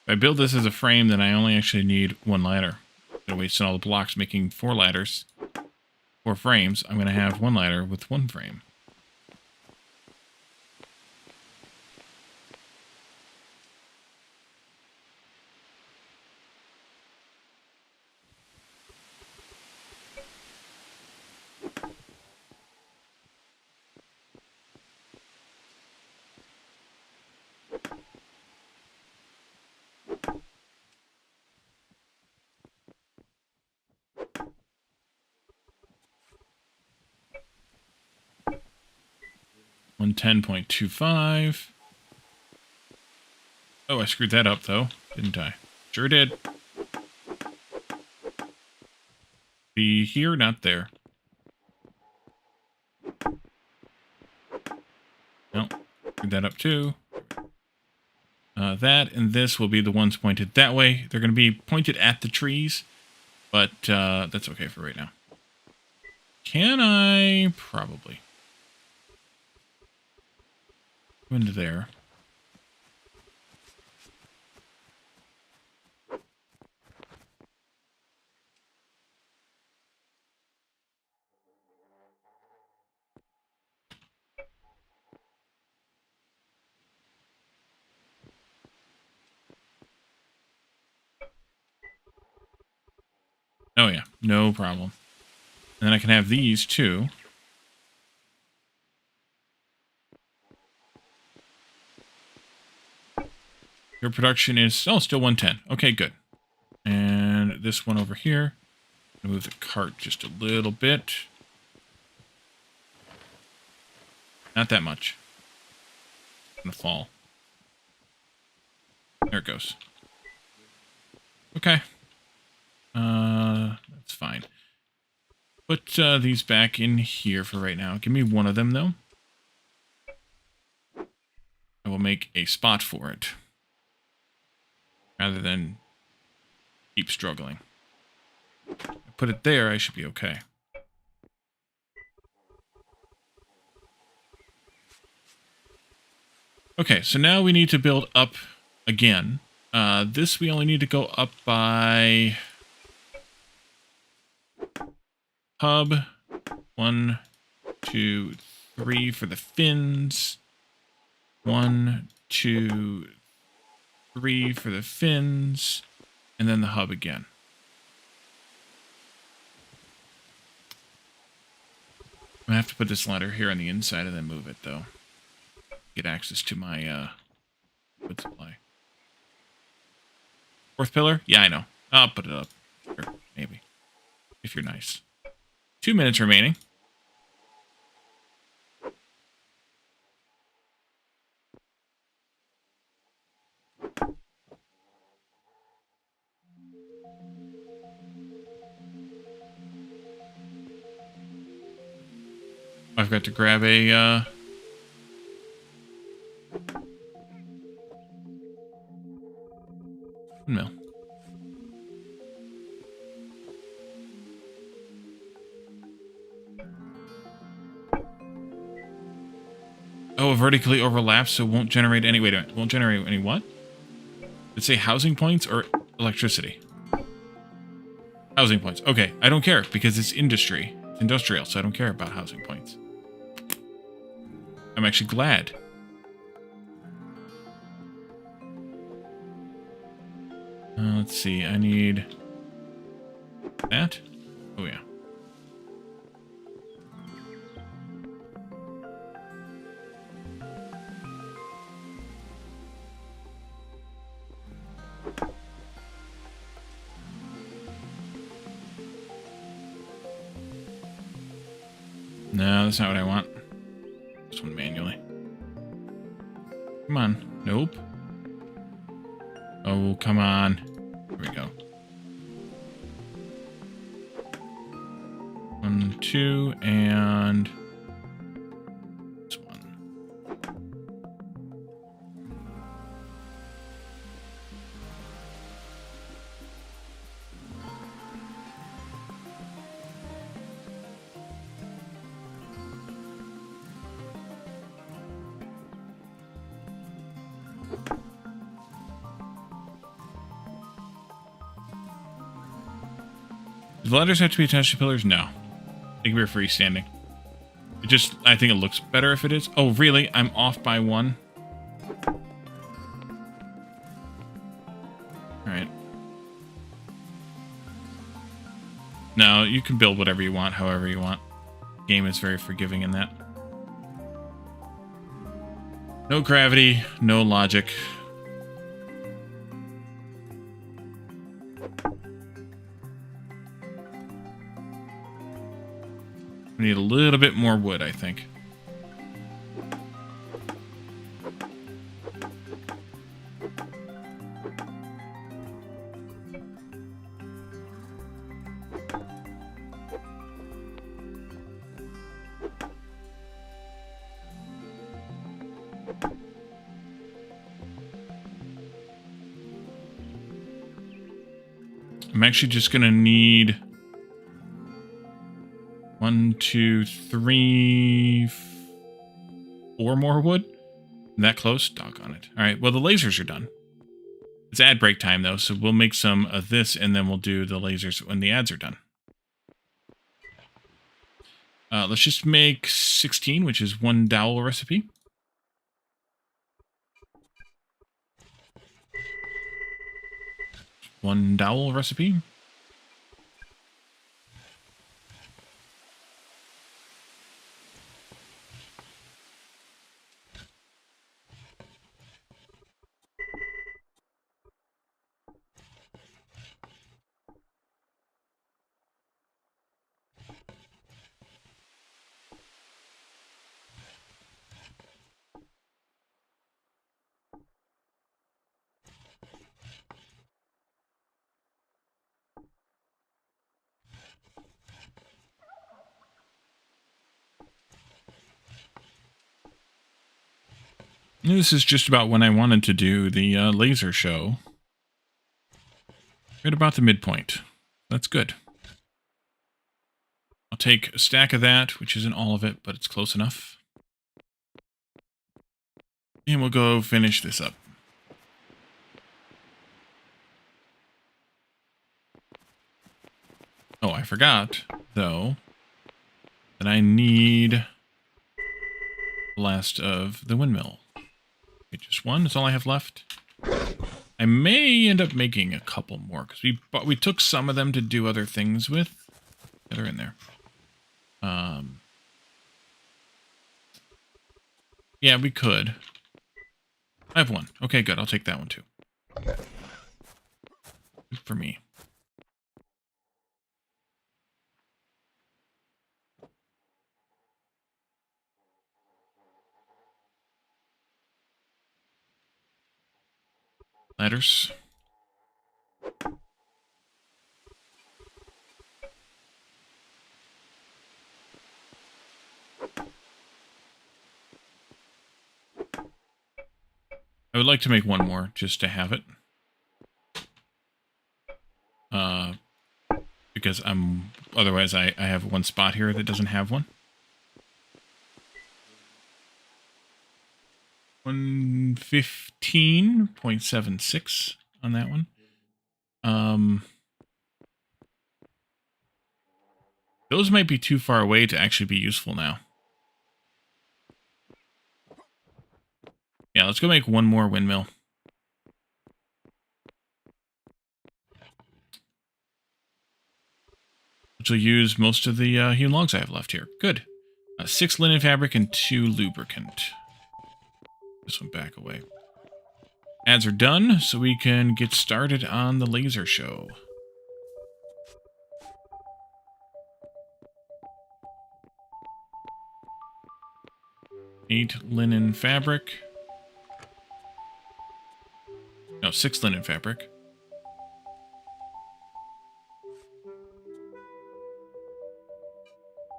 If I build this as a frame, then I only actually need 1 ladder. Instead of wasting all the blocks making 4 ladders, 4 frames, I'm going to have 1 ladder with 1 frame. One 10.25. Oh, I screwed that up though, didn't I? Sure did. Be here, not there. No, screwed that up too. That and this will be the ones pointed that way. They're going to be pointed at the trees, but that's okay for right now. Can I? Probably. Go into there. Oh yeah, no problem. And then I can have these too. Your production is still 110. Okay, good. And this one over here. Move the cart just a little bit. Not that much. It's gonna fall. There it goes. Okay. That's fine. Put these back in here for right now. Give me one of them, though. I will make a spot for it. Rather than keep struggling. Put it there, I should be okay. Okay, so now we need to build up again. This we only need to go up by... hub. 1, 2, 3 for the fins. 1, 2, 3 for the fins. And then the hub again. I'm going to have to put this ladder here on the inside and then move it, though. Get access to my wood supply. 4th pillar? Yeah, I know. I'll put it up. Sure, maybe. If you're nice. 2 minutes remaining. I've got to grab a mill. Oh, it vertically overlaps, so it won't generate any. Wait a minute. Won't generate any what? Did it say housing points or electricity? Housing points. Okay, I don't care because it's industry. It's industrial, so I don't care about housing points. I'm actually glad. Let's see. I need that. Oh, yeah. No, that's not what I want. This one manually. Come on. Nope. Oh, come on. Here we go. 1, 2, and this one. Do the ladders have to be attached to pillars? No. They can be freestanding. It just, I think it looks better if it is. Oh, really? I'm off by 1? Alright. No, you can build whatever you want, however you want. The game is very forgiving in that. No gravity, no logic. We need a little bit more wood, I think. I'm actually just gonna need 1, 2, 3, 4 more wood. That close? Doggone it. All right, well, the lasers are done. It's ad break time, though, so we'll make some of this, and then we'll do the lasers when the ads are done. Let's just make 16, which is 1 dowel recipe. One dowel recipe. This is just about when I wanted to do the laser show. Right about the midpoint. That's good. I'll take a stack of that, which isn't all of it, but it's close enough. And we'll go finish this up. Oh, I forgot, though, that I need the last of the windmill. Okay, just one, that's all I have left. I may end up making a couple more, because we took some of them to do other things with. That are in there. Yeah, we could. I have one. Okay, good. I'll take that one too. Good for me. Ladders. I would like to make one more just to have it. Because otherwise I have one spot here that doesn't have one. 115.76 on that one. Those might be too far away to actually be useful now. Yeah, let's go make one more windmill. Which will use most of the hewn logs I have left here. Good. 6 linen fabric and 2 lubricant. This one back away. Ads are done, so we can get started on the laser show. Eight linen fabric. No, 6 linen fabric.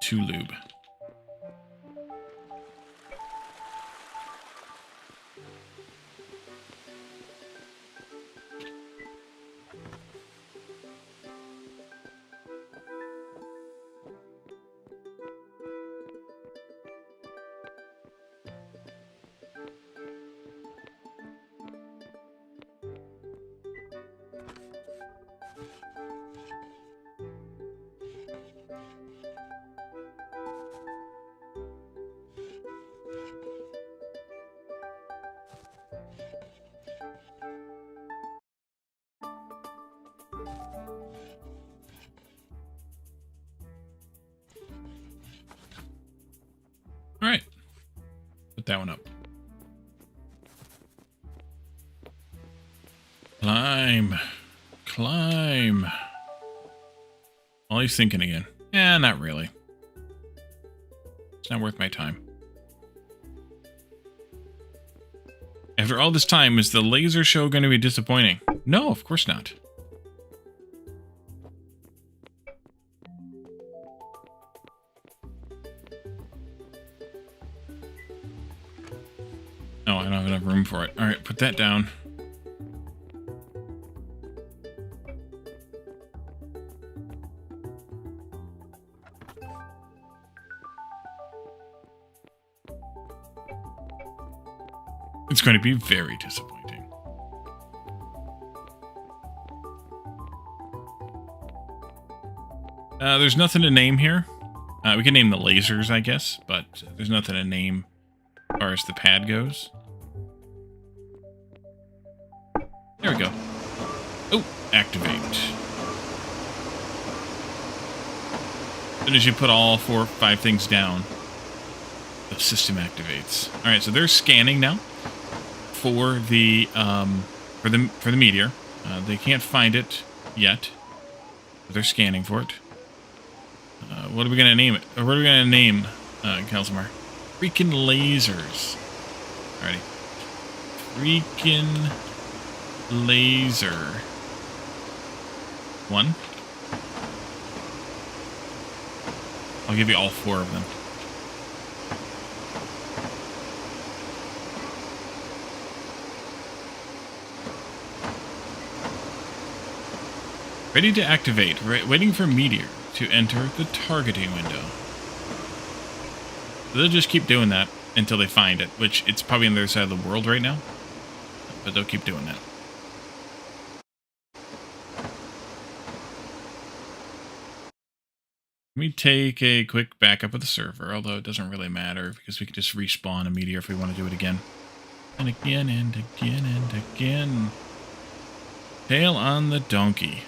2 lube. All right. Put that one up. Climb. Climb. Well, he's thinking again. Eh, not really. It's not worth my time. After all this time, is the laser show going to be disappointing? No, of course not. No, I don't have enough room for it. All right, put that down. It's going to be very disappointing. There's nothing to name here. We can name the lasers, I guess, but there's nothing to name as far as the pad goes. There we go. Oh, activate. As soon as you put all 4 or 5 things down, the system activates. All right, so they're scanning now for the meteor. They can't find it yet, but they're scanning for it. What are we gonna name it? Or what are we gonna name Kelsimar? Freaking lasers. Alrighty. Freaking laser. 1. I'll give you all 4 of them. Ready to activate. Waiting for Meteor to enter the targeting window. So they'll just keep doing that until they find it, which it's probably on the other side of the world right now. But they'll keep doing that. Let me take a quick backup of the server, although it doesn't really matter because we can just respawn a Meteor if we want to do it again. And again and again and again. Tail on the donkey.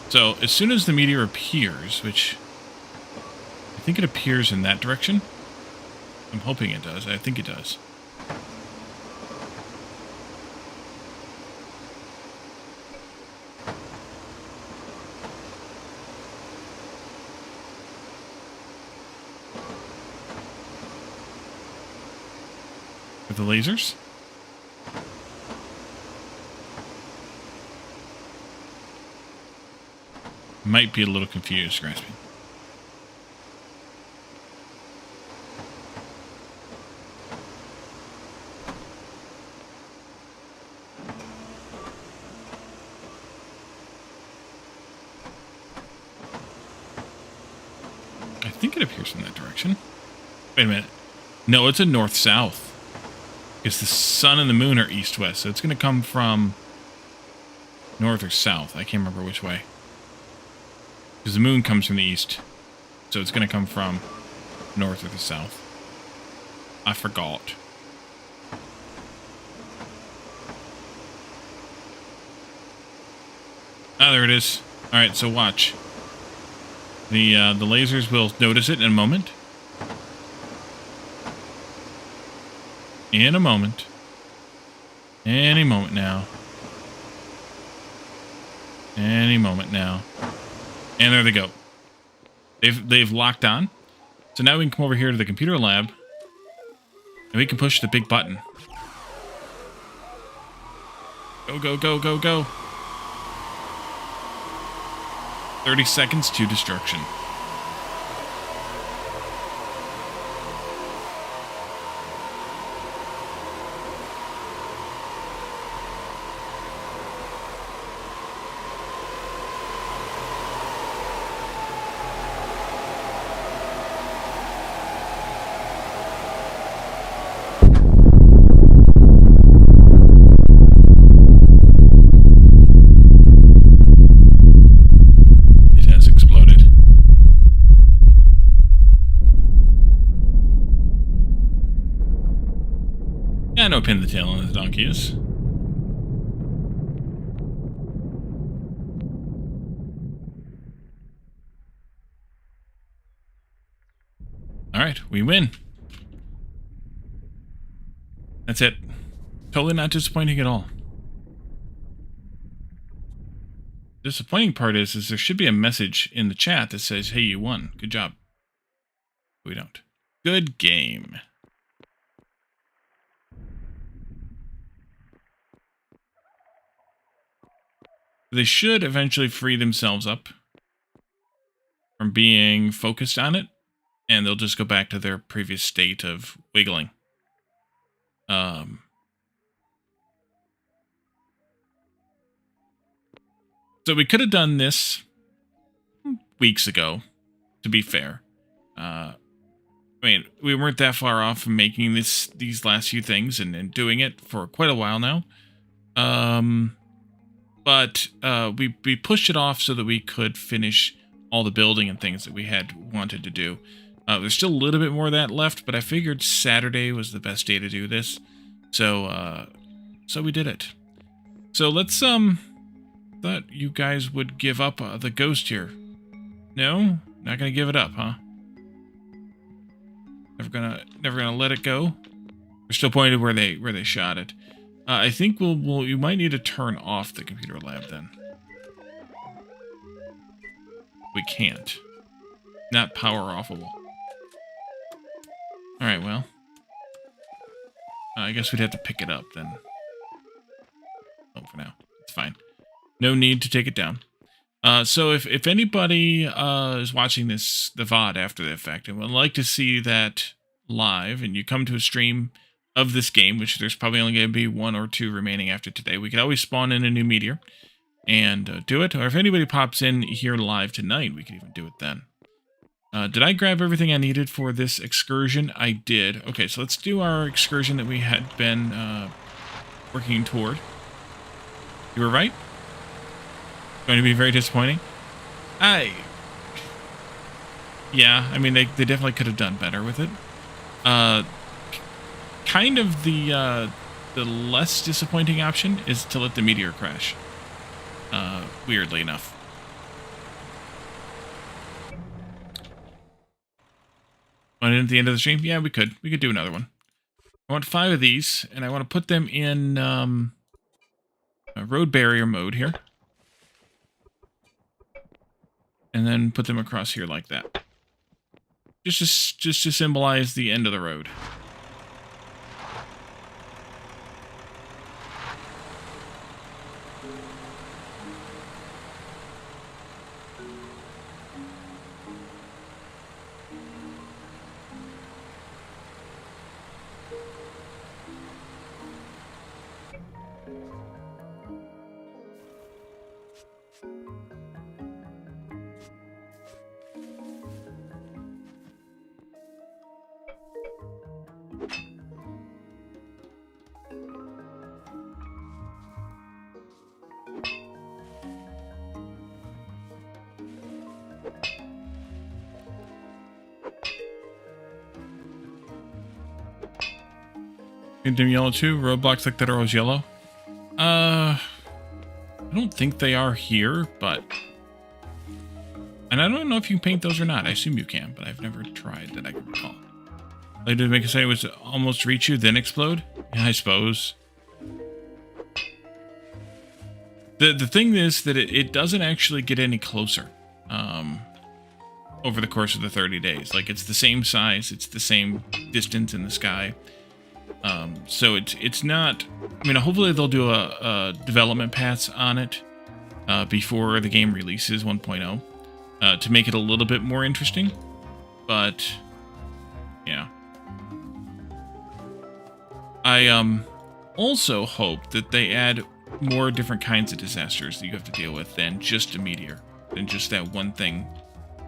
So, as soon as the meteor appears, which I think it appears in that direction. I'm hoping it does. I think it does. With the lasers? Might be a little confused, grasping. I think it appears in that direction. Wait a minute. No, it's a north-south. Because the sun and the moon are east-west, so it's going to come from north or south. I can't remember which way. Because the moon comes from the east. So it's going to come from north or the south. I forgot. Ah, there it is. Alright, so watch. The lasers will notice it in a moment. In a moment. Any moment now. Any moment now. And there they go. They've locked on. So now we can come over here to the computer lab. And we can push the big button. Go, go, go, go, go. 30 seconds to destruction. I know pin the tail on the donkey is. Alright, we win. That's it. Totally not disappointing at all. The disappointing part is there should be a message in the chat that says, hey, you won. Good job. We don't. Good game. They should eventually free themselves up from being focused on it, and they'll just go back to their previous state of wiggling. So we could have done this weeks ago, to be fair. I mean, we weren't that far off from making these last few things and doing it for quite a while now. But we pushed it off so that we could finish all the building and things that we had wanted to do. There's still a little bit more of that left, but I figured Saturday was the best day to do this. So we did it. So let's, thought you guys would give up the ghost here. No? Not gonna give it up, huh? Never gonna let it go? We're still pointed where they shot it. I think you might need to turn off the computer lab then. We can't. Not power offable. Alright, well. I guess we'd have to pick it up then. Oh, for now. It's fine. No need to take it down. So if anybody is watching the VOD after the fact and would like to see that live, and you come to a stream of this game, which there's probably only going to be 1 or 2 remaining after today, we could always spawn in a new Meteor and do it. Or if anybody pops in here live tonight, we could even do it then. Did I grab everything I needed for this excursion? I did. Okay, so let's do our excursion that we had been working toward. You were right. Going to be very disappointing. Yeah, I mean, they definitely could have done better with it. Kind of the less disappointing option is to let the Meteor crash. Weirdly enough. Want it at the end of the stream? Yeah, we could. We could do another one. I want 5 of these, and I want to put them in road barrier mode here. And then put them across here like that. Just to symbolize the end of the road. Paint them yellow too. Roadblocks like that are always yellow. I don't think they are here, but... And I don't know if you can paint those or not. I assume you can, but I've never tried that I can recall. Like, did it make it say it was almost reach you, then explode? Yeah, I suppose. The thing is that it doesn't actually get any closer over the course of the 30 days. Like, it's the same size, it's the same distance in the sky. So it's not... I mean, hopefully they'll do a development pass on it before the game releases 1.0 to make it a little bit more interesting. But, yeah. I also hope that they add more different kinds of disasters that you have to deal with than just a meteor, than just that one thing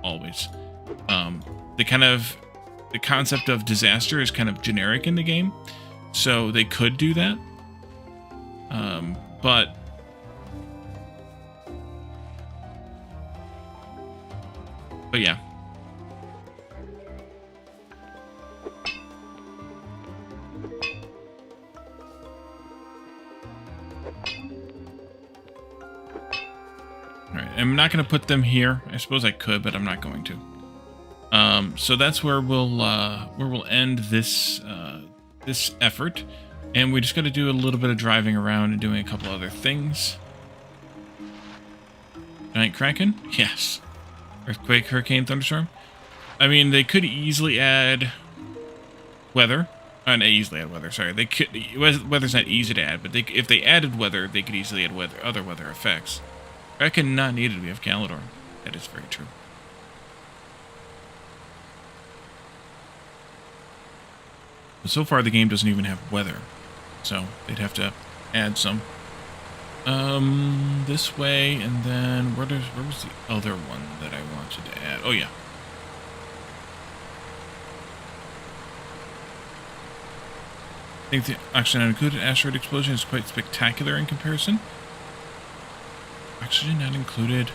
always. The concept of disaster is kind of generic in the game, so they could do that. But yeah. Alright, I'm not going to put them here. I suppose I could, but I'm not going to. So that's where we'll end this this effort, and we just got to do a little bit of driving around and doing a couple other things. Giant Kraken? Yes. Earthquake, hurricane, thunderstorm. I mean, they could easily add weather. Not easily add weather. Sorry, they could. Weather's not easy to add, but if they added weather, they could easily add other weather effects. Kraken not needed. We have Calidor. That is very true. But so far, the game doesn't even have weather, so they'd have to add some. This way, and then where was the other one that I wanted to add? Oh yeah. I think the oxygen not included asteroid explosion is quite spectacular in comparison. Oxygen not included.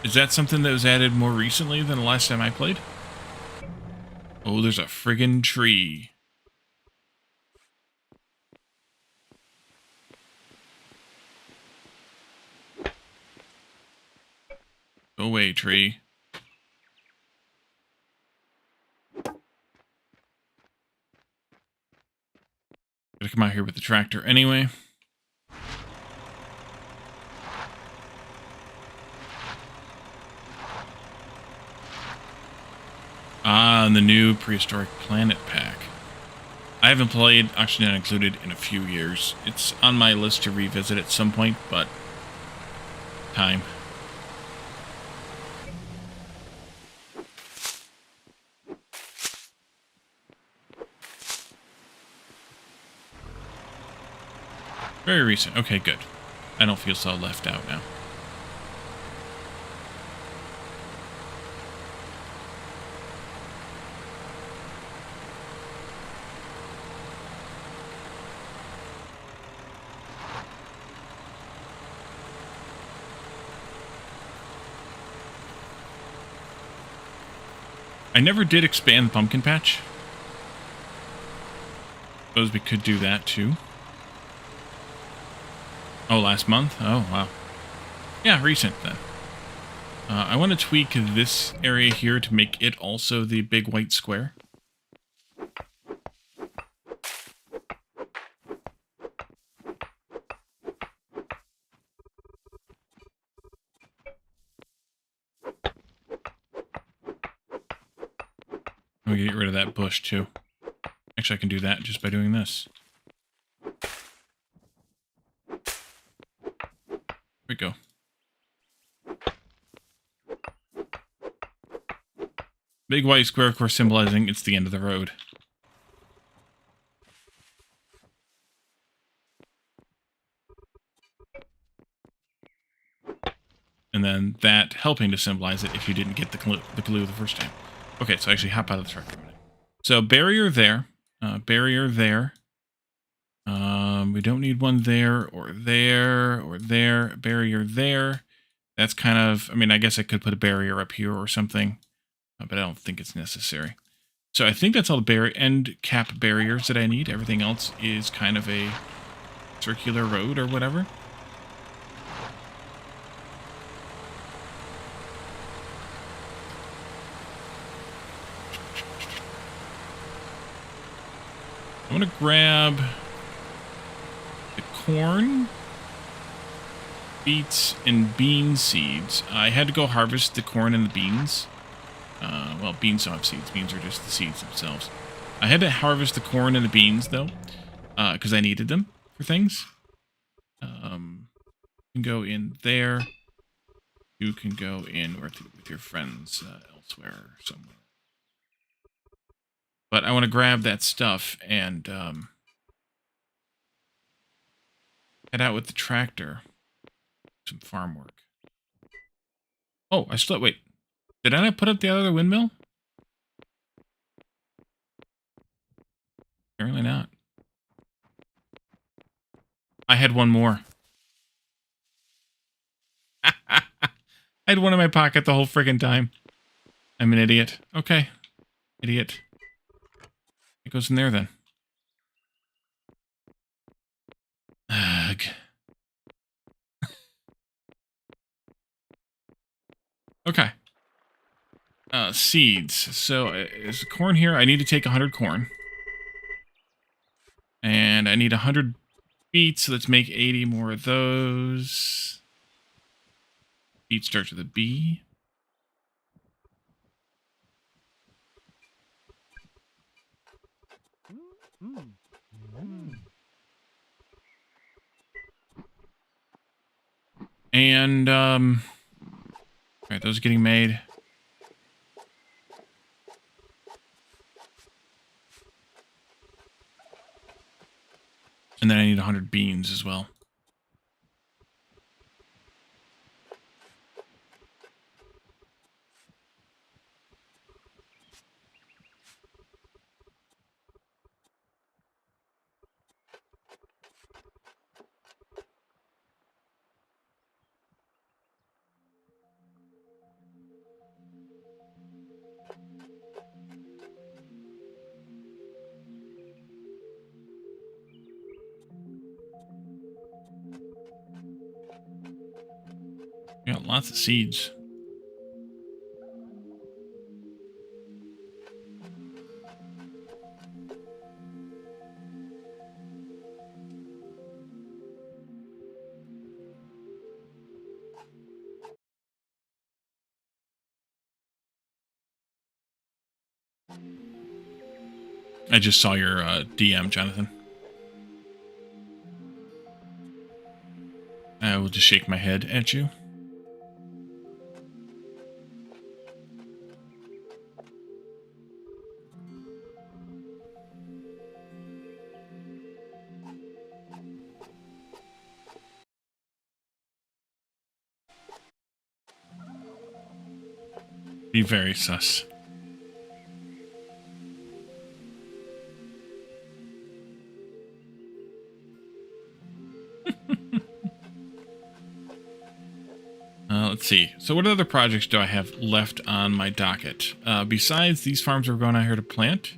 Is that something that was added more recently than the last time I played? Oh, there's a friggin' tree. Go away, tree. Gotta come out here with the tractor anyway. Ah, and the new Prehistoric Planet pack. I haven't played Oxygen Not Included in a few years. It's on my list to revisit at some point, but time. Very recent. Okay, good. I don't feel so left out now. I never did expand the pumpkin patch. Suppose we could do that too. Oh, last month? Oh, wow. Yeah, recent then. I want to tweak this area here to make it also the big white square. I'm gonna get rid of that bush too. Actually, I can do that just by doing this. There we go. Big white square, of course, symbolizing it's the end of the road. And then that helping to symbolize it if you didn't get the glue the first time. Okay, so actually hop out of the truck for a minute. So barrier there, barrier there. We don't need one there or there or there. Barrier there. That's kind of, I mean, I guess I could put a barrier up here or something, but I don't think it's necessary. So I think that's all the end cap barriers that I need. Everything else is kind of a circular road or whatever. I'm going to grab the corn, beets, and bean seeds. I had to go harvest the corn and the beans. Well, beans don't have seeds. Beans are just the seeds themselves. I had to harvest the corn and the beans, though, because I needed them for things. You can go in there. You can go in with your friends elsewhere somewhere. But I want to grab that stuff and head out with the tractor. Some farm work. Oh, wait. Did I not put up the other windmill? Apparently not. I had one more. I had one in my pocket the whole friggin' time. I'm an idiot. Okay. Idiot. It goes in there then. Ugh. Okay. Seeds. So, is the corn here? I need to take 100 corn. And I need 100 beets, so let's make 80 more of those. Beet starts with a B. And, alright, those are getting made. And then I need 100 beans as well. We got lots of seeds. I just saw your DM, Jonathan. I will just shake my head at you. Be very sus. Let's see. So what other projects do I have left on my docket? Besides these farms we're going out here to plant,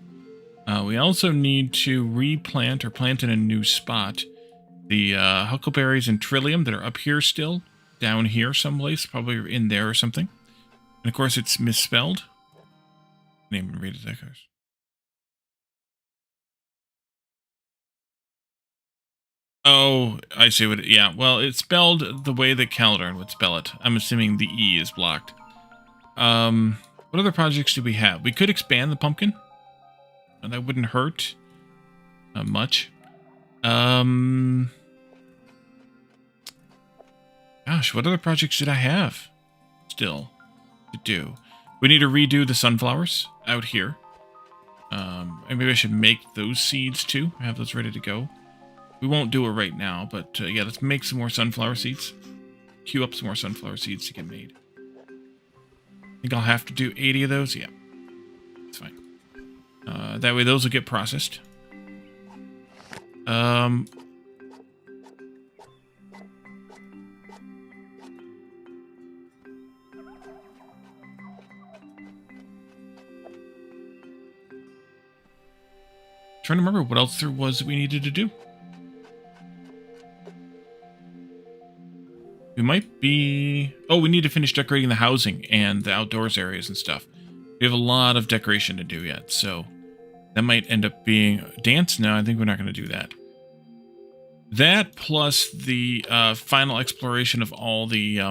we also need to replant or plant in a new spot the huckleberries and trillium that are up here still, down here someplace, probably in there or something. And of course it's misspelled. I didn't even read it, that goes. Oh, I see what yeah, well, it's spelled the way the calendar would spell it. I'm assuming the E is blocked. What other projects do we have? We could expand the pumpkin. That wouldn't hurt much. Gosh, what other projects did I have still to do? We need to redo the sunflowers out here. And maybe I should make those seeds too. I have those ready to go. We won't do it right now, but yeah, let's make some more sunflower seeds. Queue up some more sunflower seeds to get made. I think I'll have to do 80 of those. Yeah, it's fine. That way those will get processed. Trying to remember what else there was that we needed to do. We might be... Oh, we need to finish decorating the housing and the outdoors areas and stuff. We have a lot of decoration to do yet, so that might end up being... Dance? No, I think we're not going to do that. That plus the final exploration of all the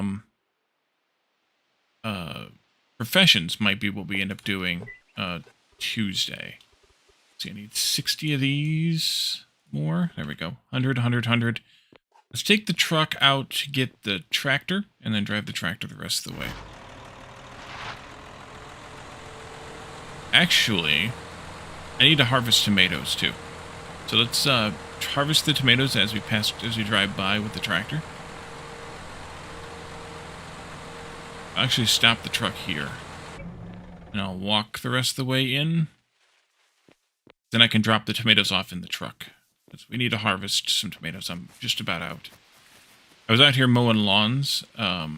professions might be what we end up doing Tuesday. So I need 60 of these more. There we go. 100, 100, 100. Let's take the truck out to get the tractor, and then drive the tractor the rest of the way. Actually, I need to harvest tomatoes too. So let's harvest the tomatoes as we drive by with the tractor. I'll actually stop the truck here, and I'll walk the rest of the way in. Then I can drop the tomatoes off in the truck. We need to harvest some tomatoes. I'm just about out. I was out here mowing lawns not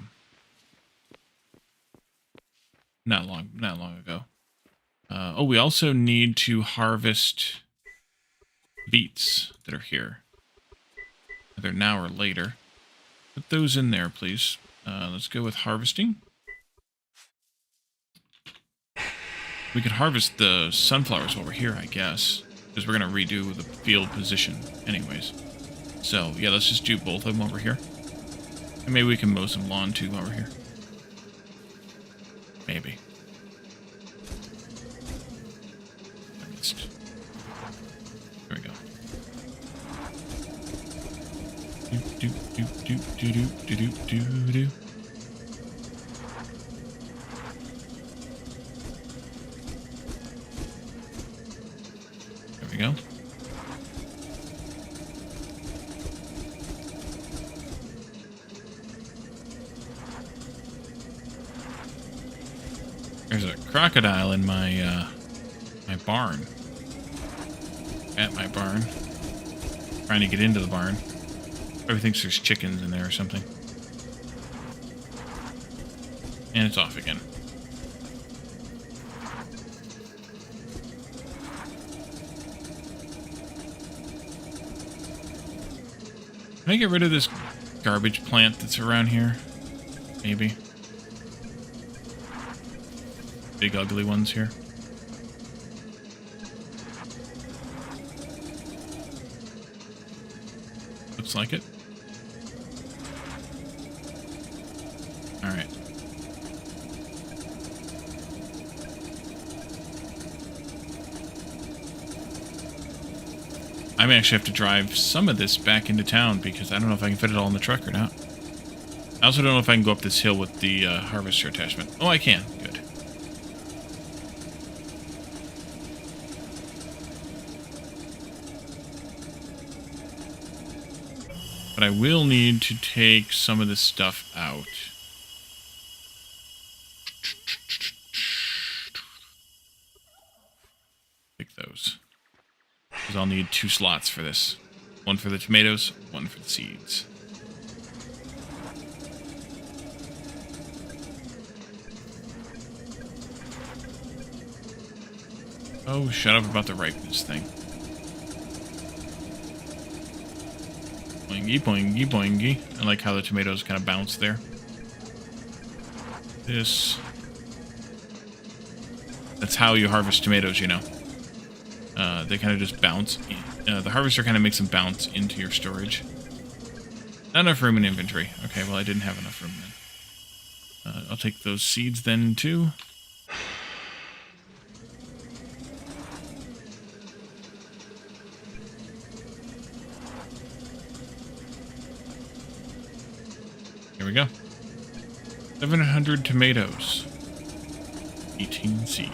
long ago. Oh, we also need to harvest beets that are here, either now or later. Put those in there, please. Let's go with harvesting. We could harvest the sunflowers while we're here, I guess, because we're going to redo the field position anyways. So, yeah, let's just do both of them over here. And maybe we can mow some lawn, too, while we're here. Maybe. I missed. There we go. Do. There we go. There's a crocodile in my my barn. At my barn. Trying to get into the barn. Probably thinks there's chickens in there or something. And it's off again. Can I get rid of this garbage plant that's around here? Maybe. Big ugly ones here. Looks like it. Alright. I may actually have to drive some of this back into town because I don't know if I can fit it all in the truck or not. I also don't know if I can go up this hill with the harvester attachment. Oh, I can. Good. But I will need to take some of this stuff out. Pick those. Because I'll need 2 slots for this. One for the tomatoes, one for the seeds. Oh, shut up about the ripeness thing. Boingy, boingy, boingy. I like how the tomatoes kind of bounce there. This. That's how you harvest tomatoes, you know. They kind of just bounce. The harvester kind of makes them bounce into your storage. Not enough room in inventory. Okay, well, I didn't have enough room then. I'll take those seeds then, too. Here we go. 700 tomatoes. 18 seeds.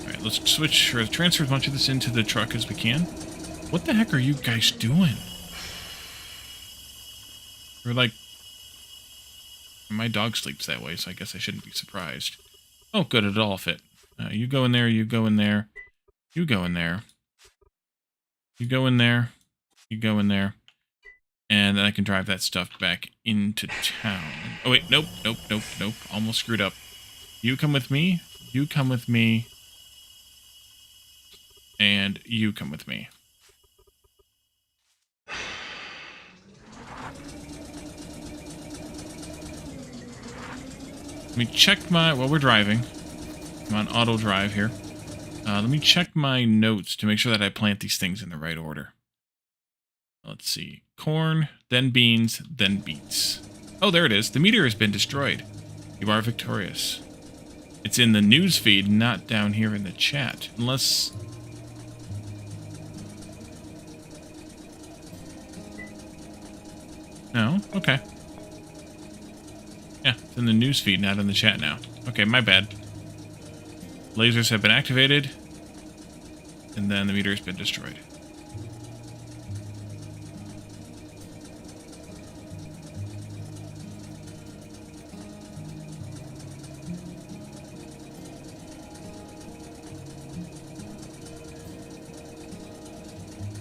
Alright, let's switch or transfer as much of this into the truck as we can. What the heck are you guys doing? We're like... My dog sleeps that way, so I guess I shouldn't be surprised. Oh, good, it'll all fit. You go in there, you go in there. You go in there. You go in there. You go in there. And then I can drive that stuff back into town. Oh, wait. Nope. Nope. Nope. Nope. Almost screwed up. You come with me. You come with me. and you come with me. Let me check my... While we're driving, I'm on auto drive here. Let me check my notes to make sure that I plant these things in the right order. Let's see. Corn, then beans, then beets. Oh, there it is. The meteor has been destroyed. You are victorious. It's in the news feed, not down here in the chat. Unless... No? Okay. Yeah, it's in the news feed, not in the chat now. Okay, my bad. Lasers have been activated. And then the meteor has been destroyed.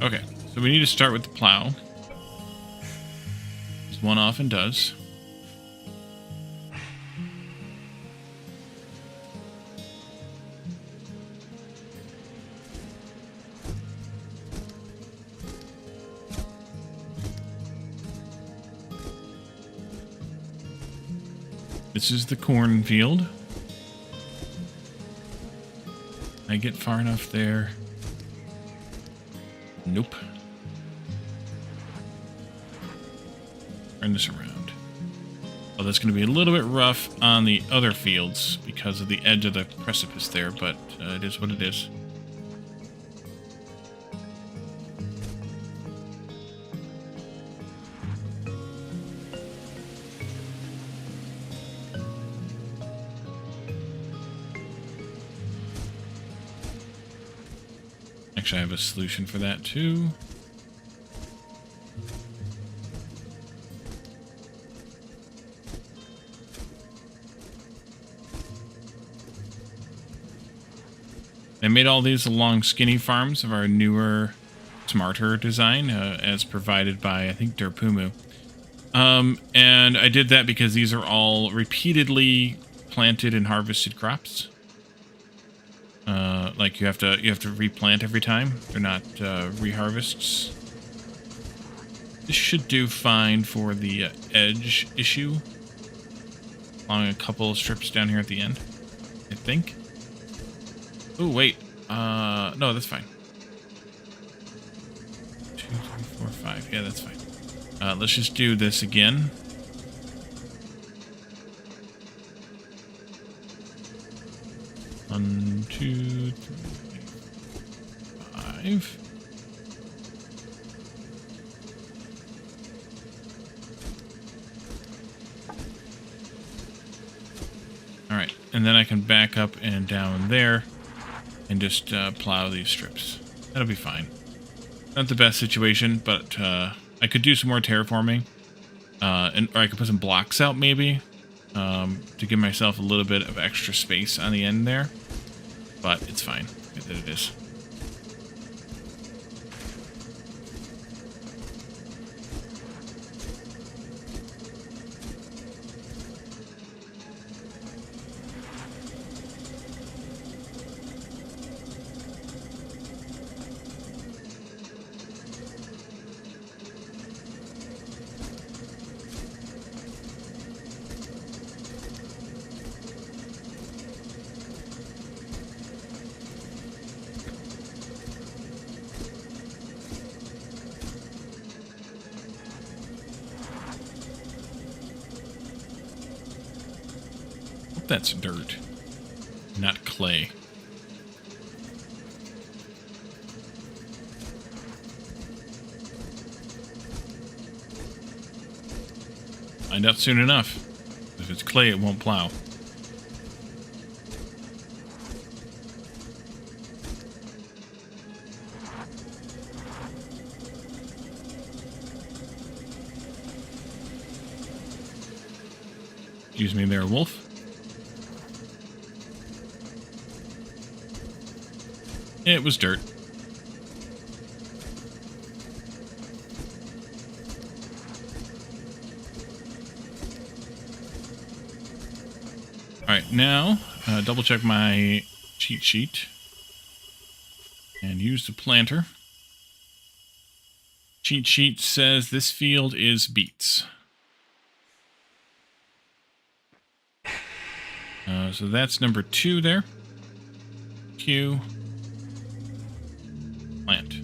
Okay, so we need to start with the plow. As one often does. This is the cornfield. I get far enough there. Nope. Turn this around. Oh, that's going to be a little bit rough on the other fields because of the edge of the precipice there, but it is what it is. Actually, I have a solution for that too. I made all these along skinny farms of our newer, smarter design, as provided by, I think, Derpumu. And I did that because these are all repeatedly planted and harvested crops. Like you have to replant every time. They're not reharvests. This should do fine for the edge issue. Along a couple of strips down here at the end, I think. Oh wait, no, that's fine. 2, 3, 4, 5. Yeah, that's fine. Let's just do this again. One, 2, 3, 5. All right, and then I can back up and down there and just plow these strips. That'll be fine. Not the best situation, but I could do some more terraforming, or I could put some blocks out maybe to give myself a little bit of extra space on the end there. But it's fine that it is. That's dirt, not clay. Find out soon enough. If it's clay, it won't plow. Excuse me there, wolf. It was dirt. Alright, now double check my cheat sheet. And use the planter. Cheat sheet says this field is beets. So that's number 2 there. Q. Plant.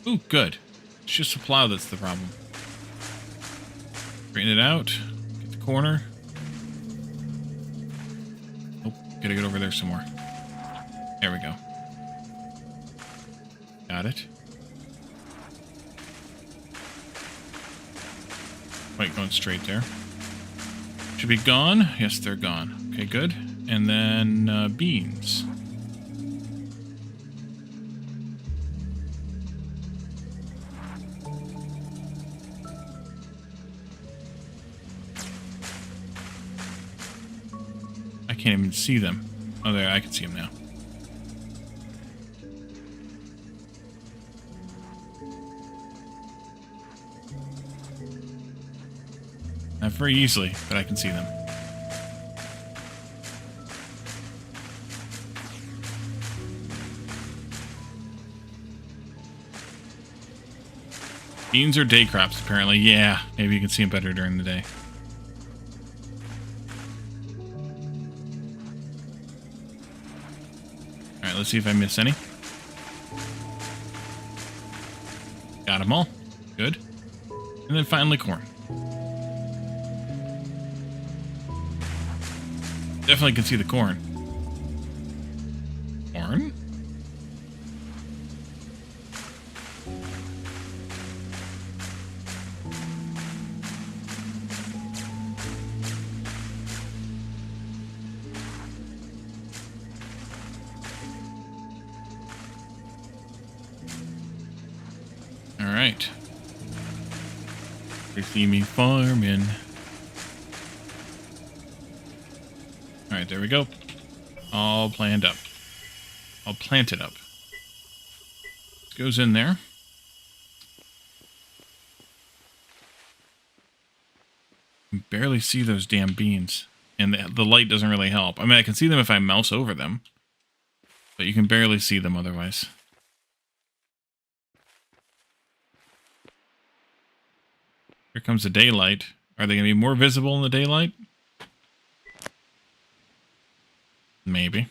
Ooh, good. It's just the plow that's the problem. Straighten it out. Get the corner. Oh, gotta get over there some more. There we go. Got it. Wait, going straight there. Should be gone. Yes, they're gone. Okay, good. And then beans. I can't even see them. Oh, there, I can see them now. Not very easily, but I can see them. Beans are day crops, apparently. Yeah, maybe you can see them better during the day. Alright, let's see if I miss any. Got them all. Good. And then finally corn. Definitely can see the corn. Corn? Alright. You see me farming. Alright, there we go. All planned up. All planted up. Goes in there. You can barely see those damn beans. And the light doesn't really help. I mean, I can see them if I mouse over them. But you can barely see them otherwise. Here comes the daylight. Are they going to be more visible in the daylight? Maybe.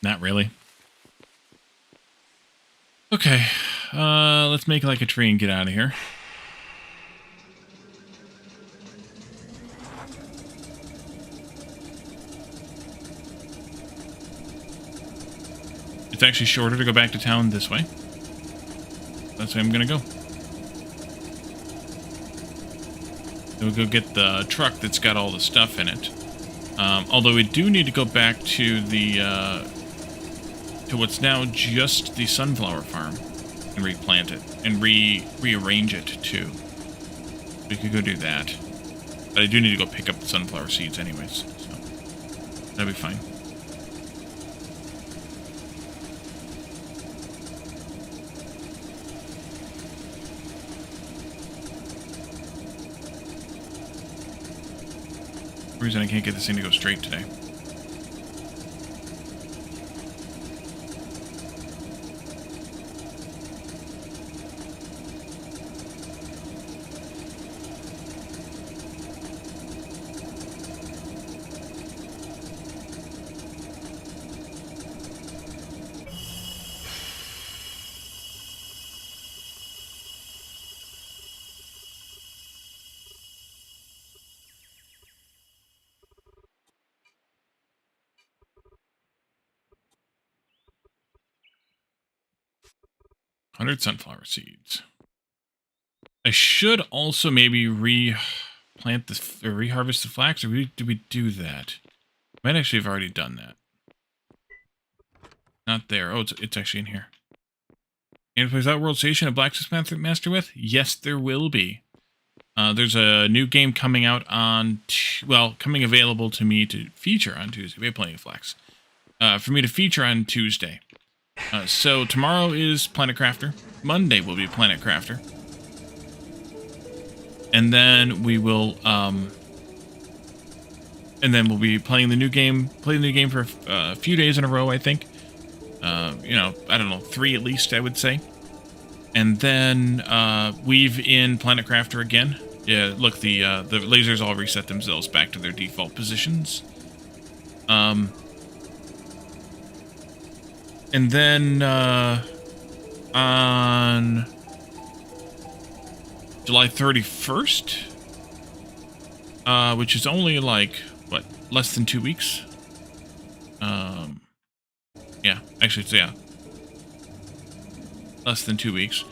Not really. Okay. Let's make like a tree and get out of here. It's actually shorter to go back to town this way. That's where I'm gonna go. Then we'll go get the truck that's got all the stuff in it. Although we do need to go back to the to what's now just the sunflower farm and replant it and rearrange it too. We could go do that. But I do need to go pick up the sunflower seeds anyways, so that'll be fine. For some reason I can't get this thing to go straight today. $100 sunflower seeds. I should also maybe replant this or reharvest the flax, or did we do that? Might actually have already done that. Not there. Oh, it's actually in here. And if there's that World Station a Blacksmith Master with? Yes, there will be. There's a new game coming out on, well, coming available to me to feature on Tuesday. We have plenty of flax. for me to feature on Tuesday. So tomorrow is Planet Crafter. Monday will be Planet Crafter. And then we will, and then we'll be playing the new game. Play the new game for a few days in a row, I think. You know, I don't know, 3 at least, I would say. And then weave in Planet Crafter again. Yeah, look, the lasers all reset themselves back to their default positions. And then on July 31st, which is only like, what, less than 2 weeks? Yeah, actually, yeah. Less than 2 weeks.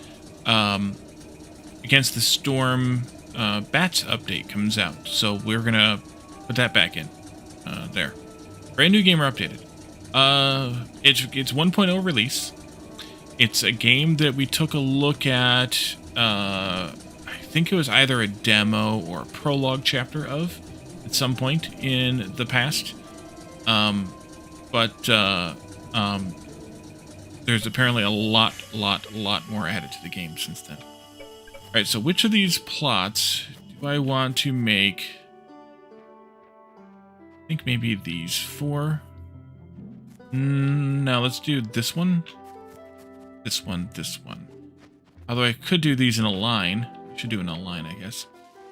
Against the Storm Bats update comes out. So we're going to put that back in. There. Brand new game or updated. It's 1.0 release. It's a game that we took a look at, I think it was either a demo or a prologue chapter of at some point in the past. There's apparently a lot more added to the game since then. Alright, so which of these plots do I want to make? I think maybe these 4. No, let's do this one. This one. Although I could do these in a line. I should do in a line, I guess.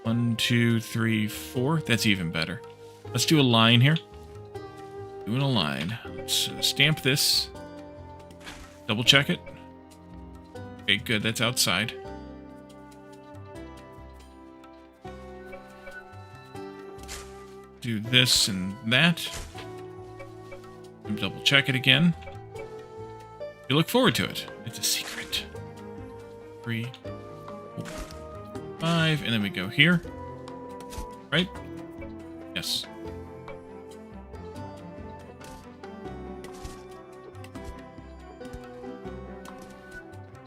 1, 2, 3, 4. That's even better. Let's do a line here. Doing a line. Let's stamp this. Double check it. Okay, good. That's outside. Do this and that. And double check it again. You look forward to it. It's a secret. 3, 4, 5, and then we go here. Right? Yes.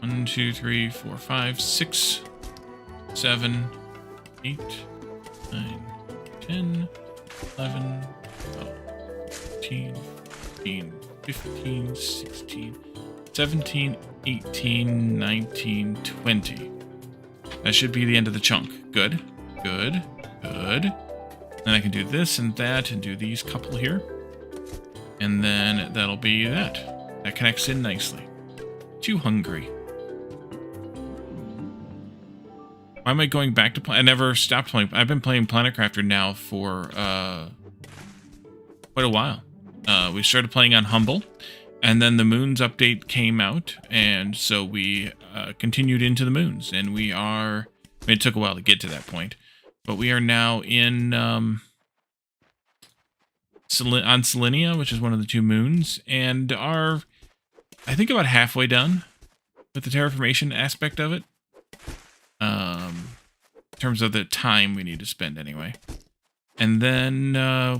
One, 2, 3, 4, 5, 6, 7, 8, 9, 10, 11, 12, 13, 14, 15, 16, 17, 18, 19, 20. That should be the end of the chunk. Good. Good. Good. Then I can do this and that and do these couple here. And then that'll be that. That connects in nicely. Too hungry. Why am I going back to play? I never stopped playing. I've been playing Planet Crafter now for quite a while. We started playing on Humble, and then the Moons update came out, and so we continued into the Moons, and we are... I mean, it took a while to get to that point, but we are now in on Selenia, which is one of the 2 moons, and are, I think, about halfway done with the terraformation aspect of it. In terms of the time we need to spend anyway. And then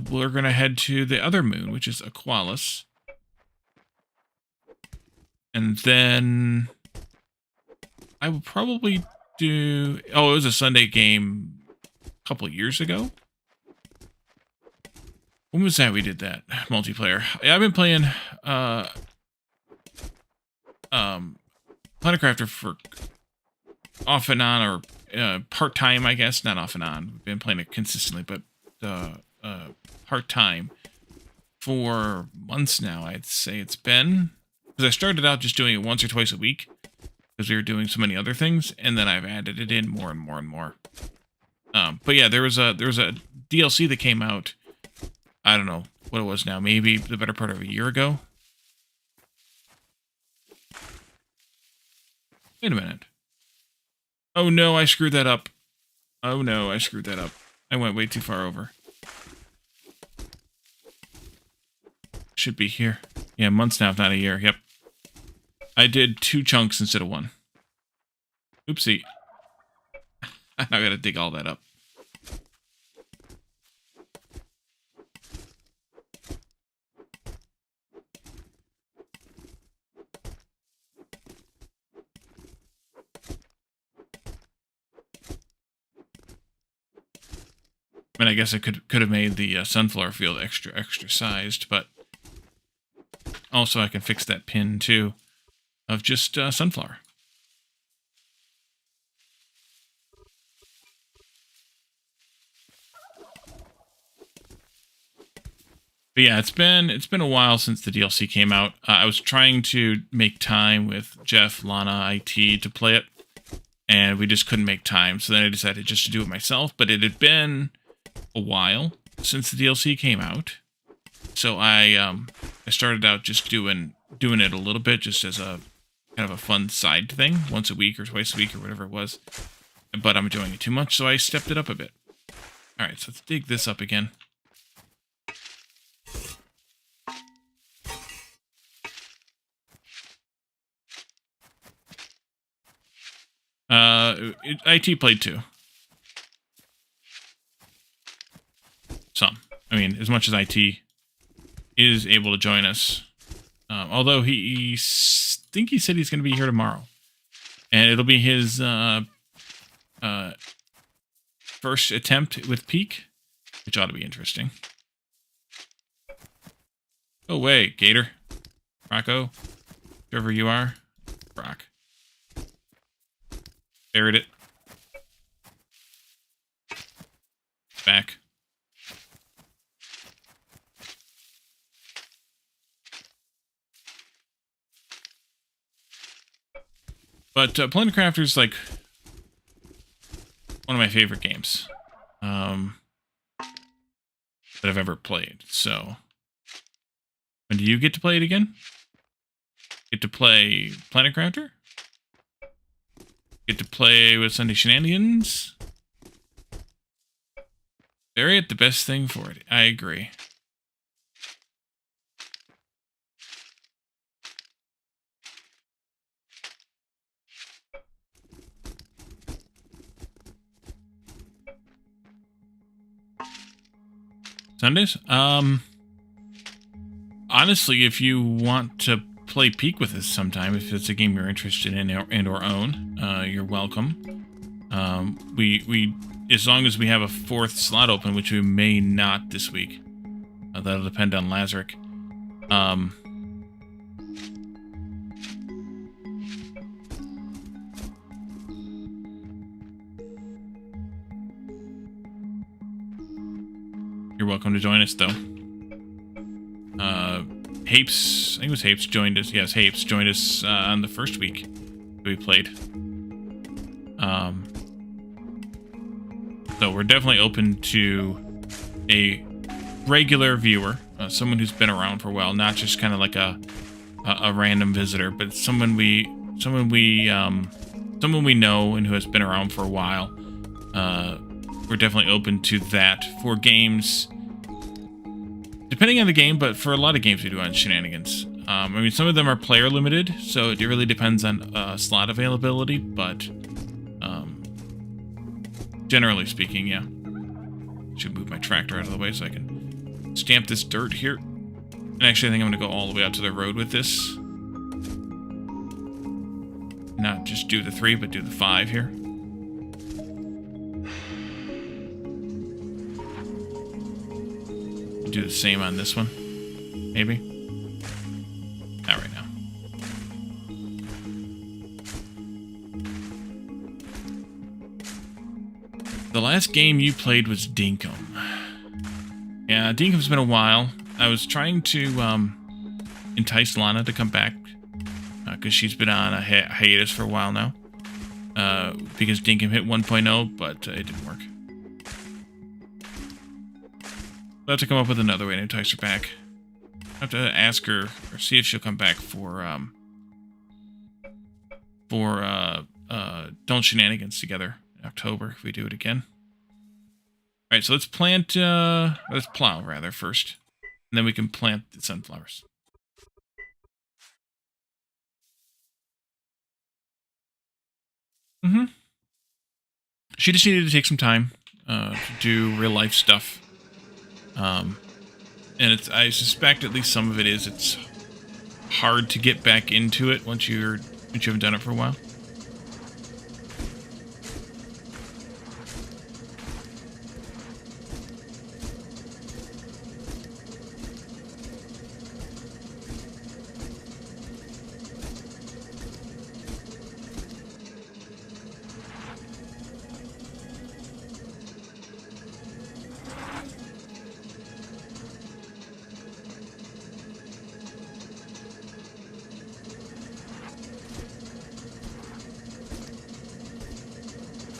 we're going to head to the other moon, which is Aqualis. And then I will probably do... Oh, it was a Sunday game a couple years ago. When was that we did that? Multiplayer. Yeah, I've been playing Planet Crafter for off and on, or part-time, I guess. Not off and on. We've been playing it consistently, but part-time for months now, I'd say it's been. Because I started out just doing it once or twice a week, because we were doing so many other things, and then I've added it in more and more and more. But yeah, there was a DLC that came out, I don't know what it was now, maybe the better part of a year ago. Wait a minute. Oh no, I screwed that up. Oh no, I screwed that up. I went way too far over. Should be here. Yeah, months now, if not a year. Yep. I did 2 chunks instead of 1. Oopsie. I gotta dig all that up. I mean, I guess I could have made the sunflower field extra sized, but also I can fix that pin too of just sunflower. But yeah, it's been a while since the DLC came out. I was trying to make time with Jeff, Lana, IT to play it, and we just couldn't make time. So then I decided just to do it myself. But it had been a while since the DLC came out, so I started out just doing it a little bit, just as a kind of a fun side thing, once a week or twice a week or whatever it was. But I'm enjoying it too much, so I stepped it up a bit. All right, so let's dig this up again. IT played too. Some. I mean, as much as IT is able to join us. Although he think he said he's going to be here tomorrow. And it'll be his first attempt with Peak, which ought to be interesting. Go away, Gator. Rocco. Whoever you are. Brock. Buried it. Back. But Planet Crafter is like one of my favorite games that I've ever played. So, when do you get to play it again? Get to play Planet Crafter? Get to play with Sunday Shenanigans? Bury it, the best thing for it. I agree. Sundays? Honestly, if you want to play Peak with us sometime, if it's a game you're interested in and or own, you're welcome. We as long as we have a 4th slot open, which we may not this week. That'll depend on Lazaric. You're welcome to join us, though. Hapes, I think it was Hapes, joined us. Yes, Hapes joined us on the first week we played. So we're definitely open to a regular viewer, someone who's been around for a while, not just kind of like a random visitor, but someone we know and who has been around for a while. We're definitely open to that for games, depending on the game, but for a lot of games we do on Shenanigans. I mean, some of them are player limited, so it really depends on slot availability, but generally speaking, yeah. Should move my tractor out of the way so I can stamp this dirt here. And actually, I think I'm going to go all the way out to the road with this. Not just do the 3, but do the 5 here. Do the same on this one, maybe. Not right now. The last game you played was Dinkum. Yeah, Dinkum's been a while. I was trying to entice Lana to come back because she's been on a hiatus for a while now. Because Dinkum hit 1.0, but it didn't work. I'll have to come up with another way to entice her back. I have to ask her or see if she'll come back for Don't Shenanigans together in October if we do it again. Alright, so let's plow rather first. And then we can plant the sunflowers. She just needed to take some time to do real life stuff. And I suspect at least some of it is it's hard to get back into it once you haven't done it for a while.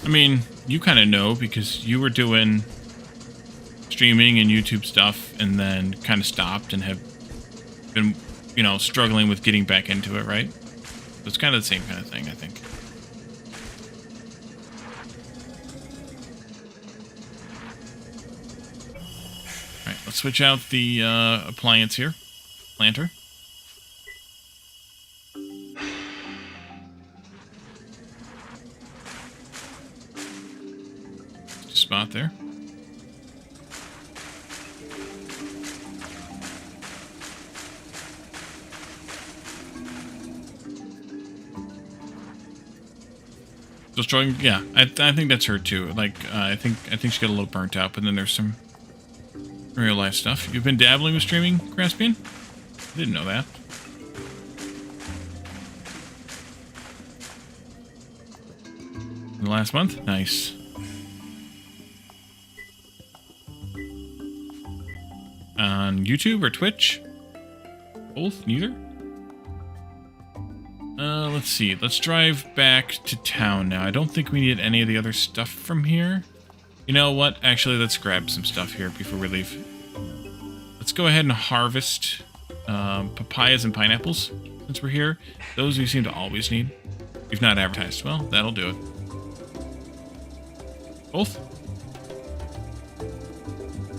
I mean, you kind of know because you were doing streaming and YouTube stuff and then kind of stopped and have been, you know, struggling with getting back into it, right? So it's kind of the same kind of thing, I think. All right, let's switch out the appliance here. Planter. Spot there. So strong, yeah. I think that's her too. Like I think she got a little burnt out, but then there's some real life stuff. You've been dabbling with streaming, Graspian? I didn't know that. The last month, nice. On YouTube or Twitch? Both? Neither? Let's see. Let's drive back to town now. I don't think we need any of the other stuff from here. You know what? Actually, let's grab some stuff here before we leave. Let's go ahead and harvest papayas and pineapples since we're here. Those we seem to always need. We've not advertised. Well, that'll do it. Both?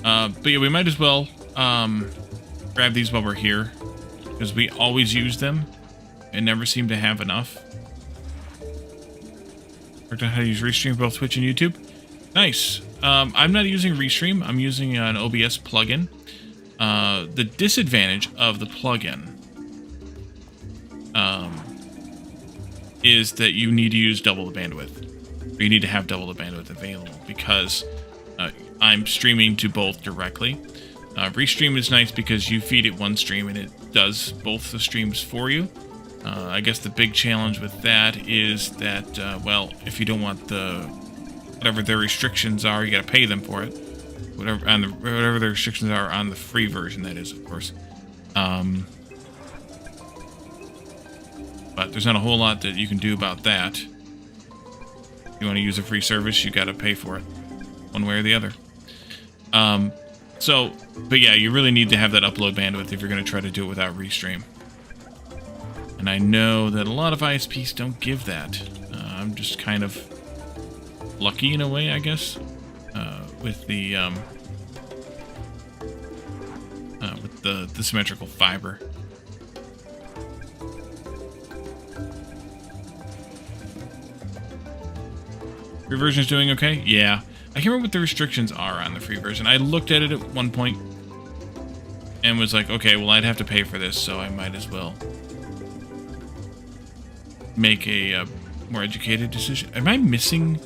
But yeah, we might as well grab these while we're here, because we always use them and never seem to have enough. Worked out how to use Restream both Twitch and YouTube. Nice. I'm not using Restream. I'm using an OBS plugin. The disadvantage of the plugin is that you need to use double the bandwidth. Or you need to have double the bandwidth available because I'm streaming to both directly. Restream is nice because you feed it one stream and it does both the streams for you. I guess the big challenge with that is that, well, if you don't want whatever their restrictions are, you got to pay them for it. Whatever the restrictions are on the free version, that is, of course. But there's not a whole lot that you can do about that. If you want to use a free service, you got to pay for it, one way or the other. But yeah, you really need to have that upload bandwidth if you're going to try to do it without Restream. And I know that a lot of ISPs don't give that. I'm just kind of lucky in a way, I guess, with the symmetrical fiber. Free version is doing okay? Yeah. I can't remember what the restrictions are on the free version. I looked at it at one point and was like, okay, well, I'd have to pay for this, so I might as well make a more educated decision. Am I missing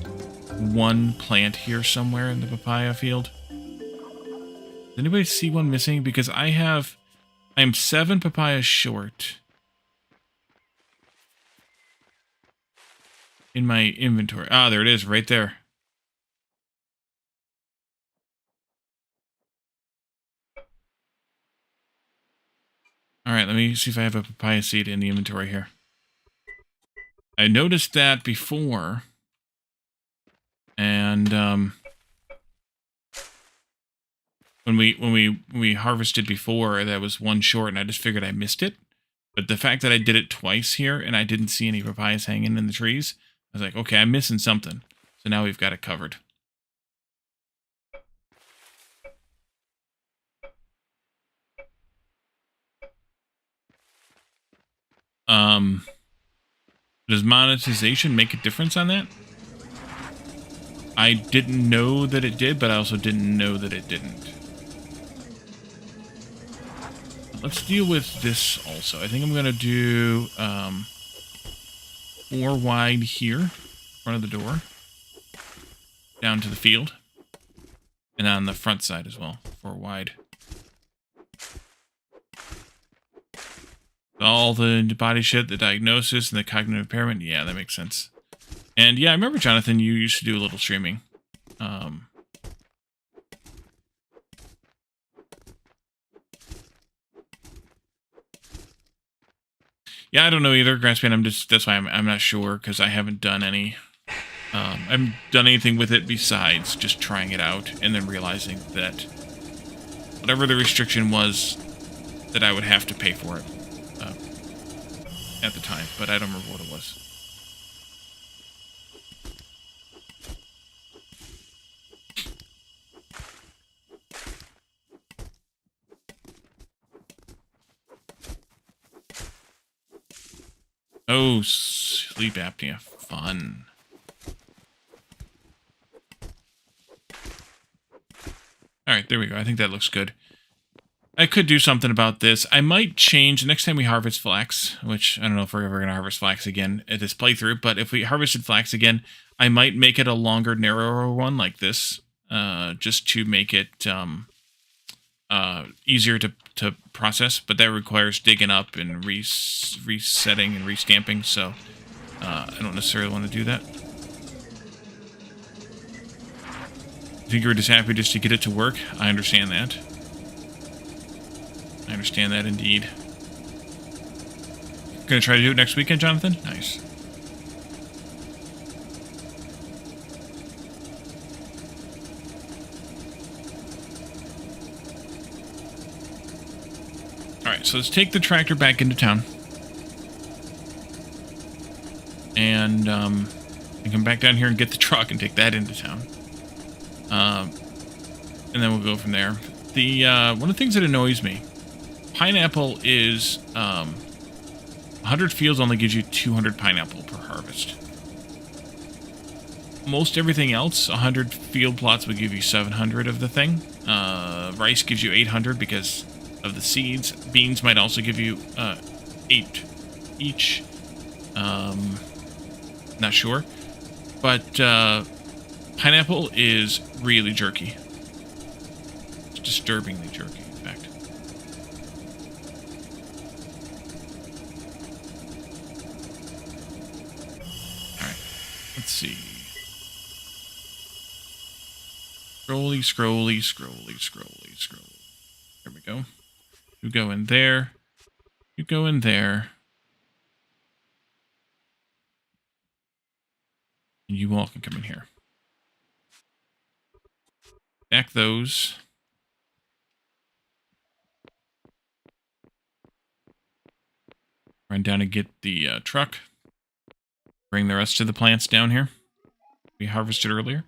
one plant here somewhere in the papaya field? Does anybody see one missing? Because I am 7 papayas short in my inventory. Ah, there it is, right there. All right, let me see if I have a papaya seed in the inventory here. I noticed that before, and when we harvested before, that was one short, and I just figured I missed it. But the fact that I did it twice here, and I didn't see any papayas hanging in the trees, I was like, okay, I'm missing something. So now we've got it covered. Does monetization make a difference on that? I didn't know that it did, but I also didn't know that it didn't. Let's deal with this also. I think I'm going to do 4 wide here, in front of the door, down to the field, and on the front side as well, 4 wide. All the body shit, the diagnosis, and the cognitive impairment. Yeah, that makes sense. And yeah, I remember, Jonathan, you used to do a little streaming. Yeah, I don't know either, Grasspan. That's why I'm not sure, because I haven't done any I haven't done anything with it besides just trying it out and then realizing that whatever the restriction was, that I would have to pay for it at the time, but I don't remember what it was. Oh, sleep apnea. Fun. Alright, there we go. I think that looks good. I could do something about this. I might change the next time we harvest flax, which I don't know if we're ever going to harvest flax again at this playthrough, but if we harvested flax again, I might make it a longer, narrower one like this, just to make it easier to process, but that requires digging up and resetting and restamping, so I don't necessarily want to do that. I think you're just happy just to get it to work. I understand that. I understand that indeed. Gonna try to do it next weekend, Jonathan? Nice. Alright, so let's take the tractor back into town. And come back down here and get the truck and take that into town. And then we'll go from there. The one of the things that annoys me, pineapple is 100 fields only gives you 200 pineapple per harvest. Most everything else, 100 field plots would give you 700 of the thing. Rice gives you 800 because of the seeds. Beans might also give you 8 each. Not sure. But pineapple is really jerky. It's disturbingly jerky, in fact. Alright. Let's see. Scrolly, scrolly, scrolly, scrolly, scrolly. There we go. You go in there. You go in there. And you all can come in here. Stack those. Run down and get the truck. Bring the rest of the plants down here. We harvested earlier.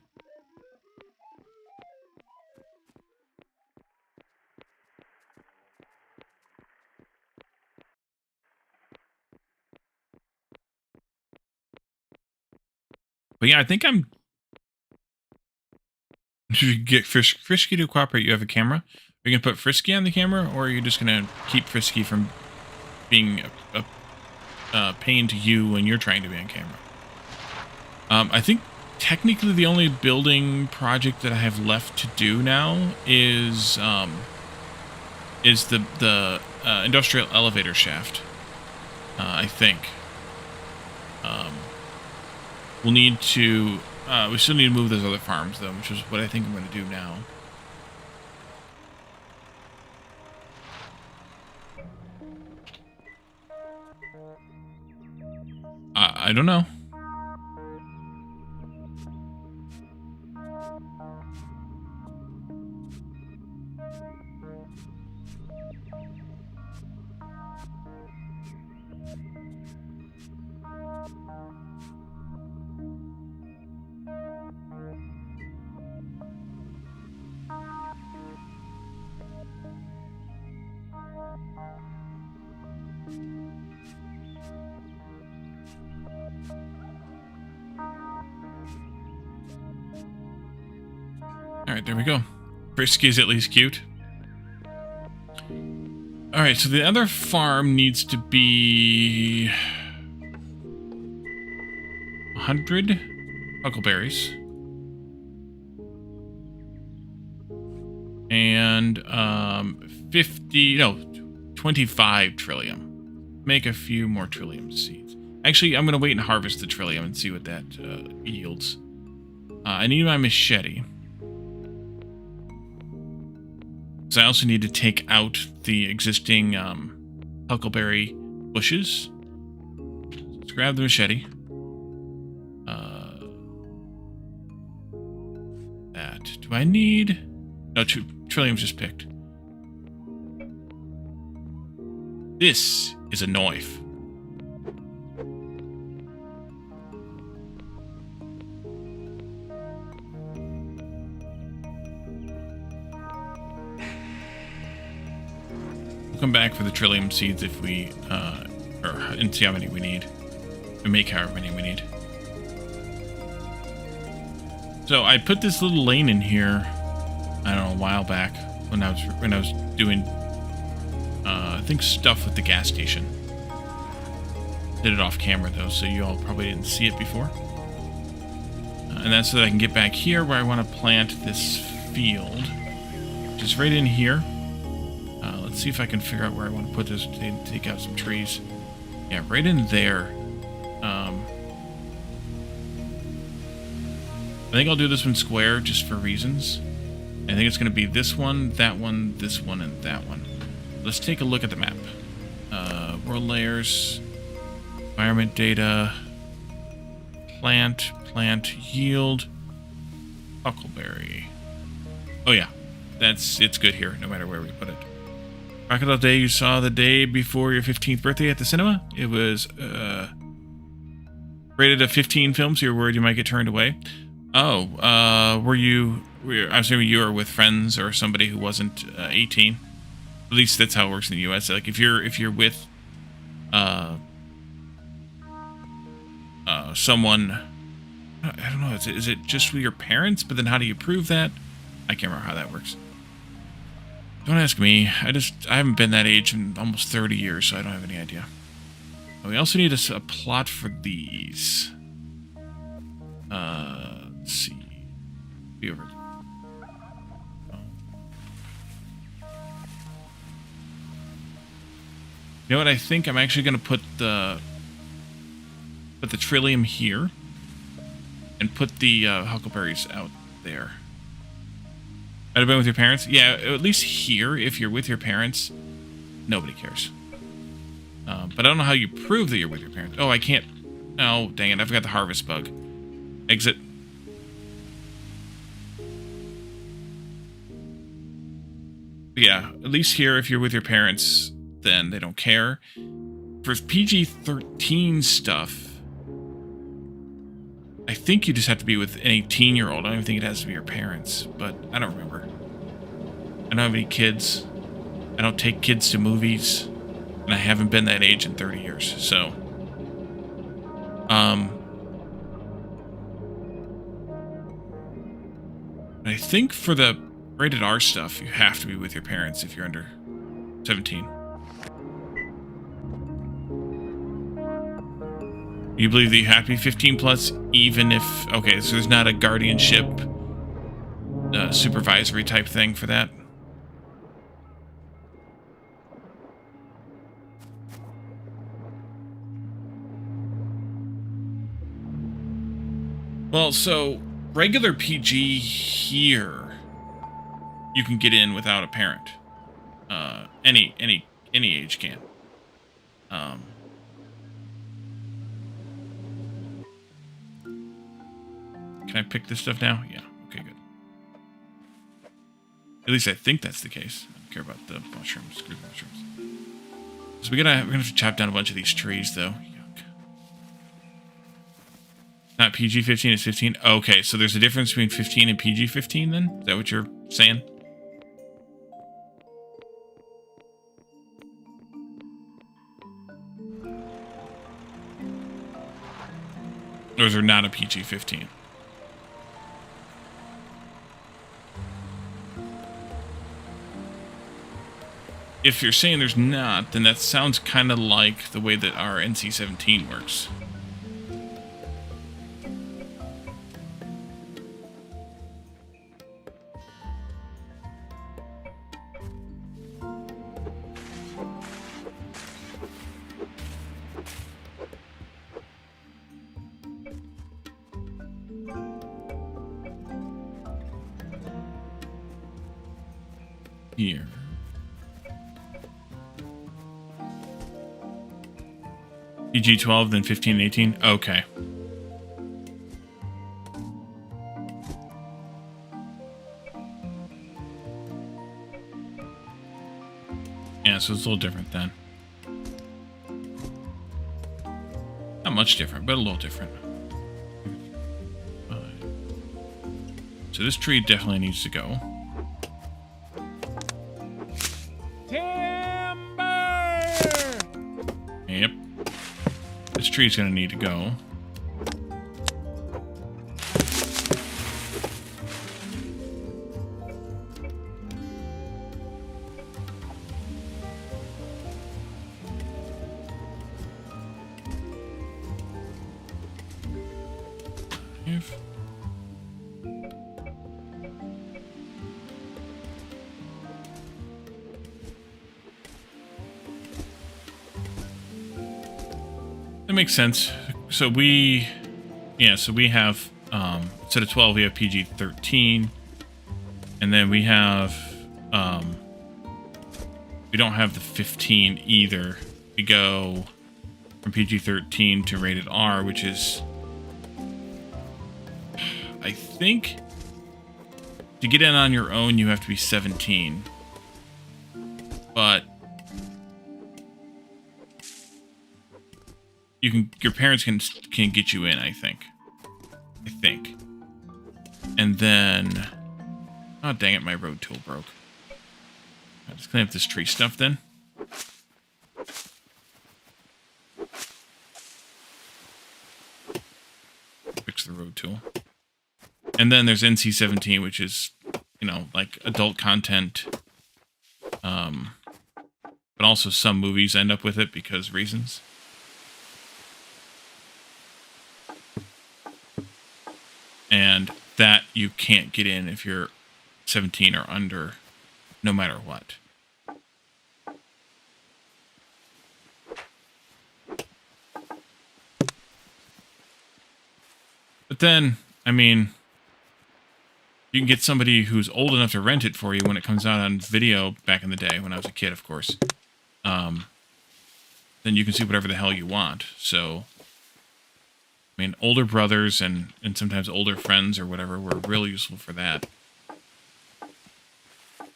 But yeah, I think I'm... Should you get Frisky to cooperate? You have a camera? Are you going to put Frisky on the camera, or are you just going to keep Frisky from being a pain to you when you're trying to be on camera? I think technically the only building project that I have left to do now is the industrial elevator shaft. I think. We'll need to... we still need to move those other farms, though, which is what I think I'm going to do now. I don't know. Alright, there we go. Frisky is at least cute. Alright, so the other farm needs to be 100 huckleberries. And 25 trillium. Make a few more trillium seeds. Actually, I'm going to wait and harvest the trillium and see what that yields. I need my machete. So I also need to take out the existing huckleberry bushes. So let's grab the machete. Do I need... No, Trillium's just picked. This is a knife. We'll come back for the Trillium seeds if we... and see how many we need. And make however many we need. So I put this little lane in here, I don't know, a while back when I was doing I think stuff with the gas station. Did it off camera though, so you all probably didn't see it before. And that's so that I can get back here where I want to plant this field, which is right in here. Let's see if I can figure out where I want to put this to take out some trees. Yeah, right in there. I think I'll do this one square just for reasons. I think it's going to be this one, this one, and that one. Let's take a look at the map. World layers, environment data, plant, yield, huckleberry. Oh yeah, it's good here, no matter where we put it. Crocodile Day you saw the day before your 15th birthday at the cinema. It was rated a 15 film, so you're worried you might get turned away. Oh, I'm assuming you were with friends or somebody who wasn't 18. At least that's how it works in the U.S. Like if you're with someone, I don't know, is it just with your parents? But then how do you prove that? I can't remember how that works. Don't ask me. I haven't been that age in almost 30 years, so I don't have any idea. We also need a plot for these. Let's see. Be over. Oh. You know what? I think I'm actually going to put the Trillium here and put the huckleberries out there. Might have been with your parents? Yeah, at least here, if you're with your parents, nobody cares. But I don't know how you prove that you're with your parents. Oh, I can't. Oh, dang it. I forgot the harvest bug. Exit. Yeah, at least here, if you're with your parents, then they don't care. For PG-13 stuff, I think you just have to be with an 18-year-old. I don't even think it has to be your parents, but I don't remember. I don't have any kids. I don't take kids to movies, and I haven't been that age in 30 years, so... I think for the rated R stuff, you have to be with your parents if you're under 17. You believe that you have to be 15 plus, even if... Okay, so there's not a guardianship supervisory type thing for that? Well, so regular PG here, you can get in without a parent. Any age can. Can I pick this stuff now? Yeah. Okay, good. At least I think that's the case. I don't care about the mushrooms. Screw the mushrooms. So we're gonna have to chop down a bunch of these trees, though. Yuck. Not PG-15, it's 15. Okay, so there's a difference between 15 and PG-15 then? Is that what you're saying? Or is there not a PG-15? If you're saying there's not, then that sounds kind of like the way that our NC-17 works. Here. PG-12, then 15 and 18? Okay. so it's a little different then. Not much different, but a little different. So this tree definitely needs to go. Timber! Yep. This tree's gonna need to go. That makes sense. So we have, instead of 12, we have PG-13. And then we have, we don't have the 15 either. We go from PG-13 to rated R, which is, I think, to get in on your own, you have to be 17. But your parents can get you in, I think. And then, oh dang it, my road tool broke. I'll just clean up this tree stuff then. Fix the road tool. And then there's NC-17, which is, you know, like adult content. But also some movies end up with it because reasons. And that you can't get in if you're 17 or under, no matter what. But then, I mean, you can get somebody who's old enough to rent it for you when it comes out on video back in the day, when I was a kid, of course. Then you can see whatever the hell you want. So, I mean, older brothers and sometimes older friends or whatever were really useful for that. I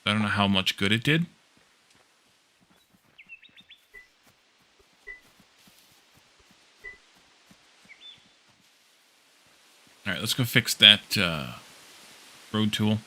don't know how much good it did. Alright, let's go fix that road tool.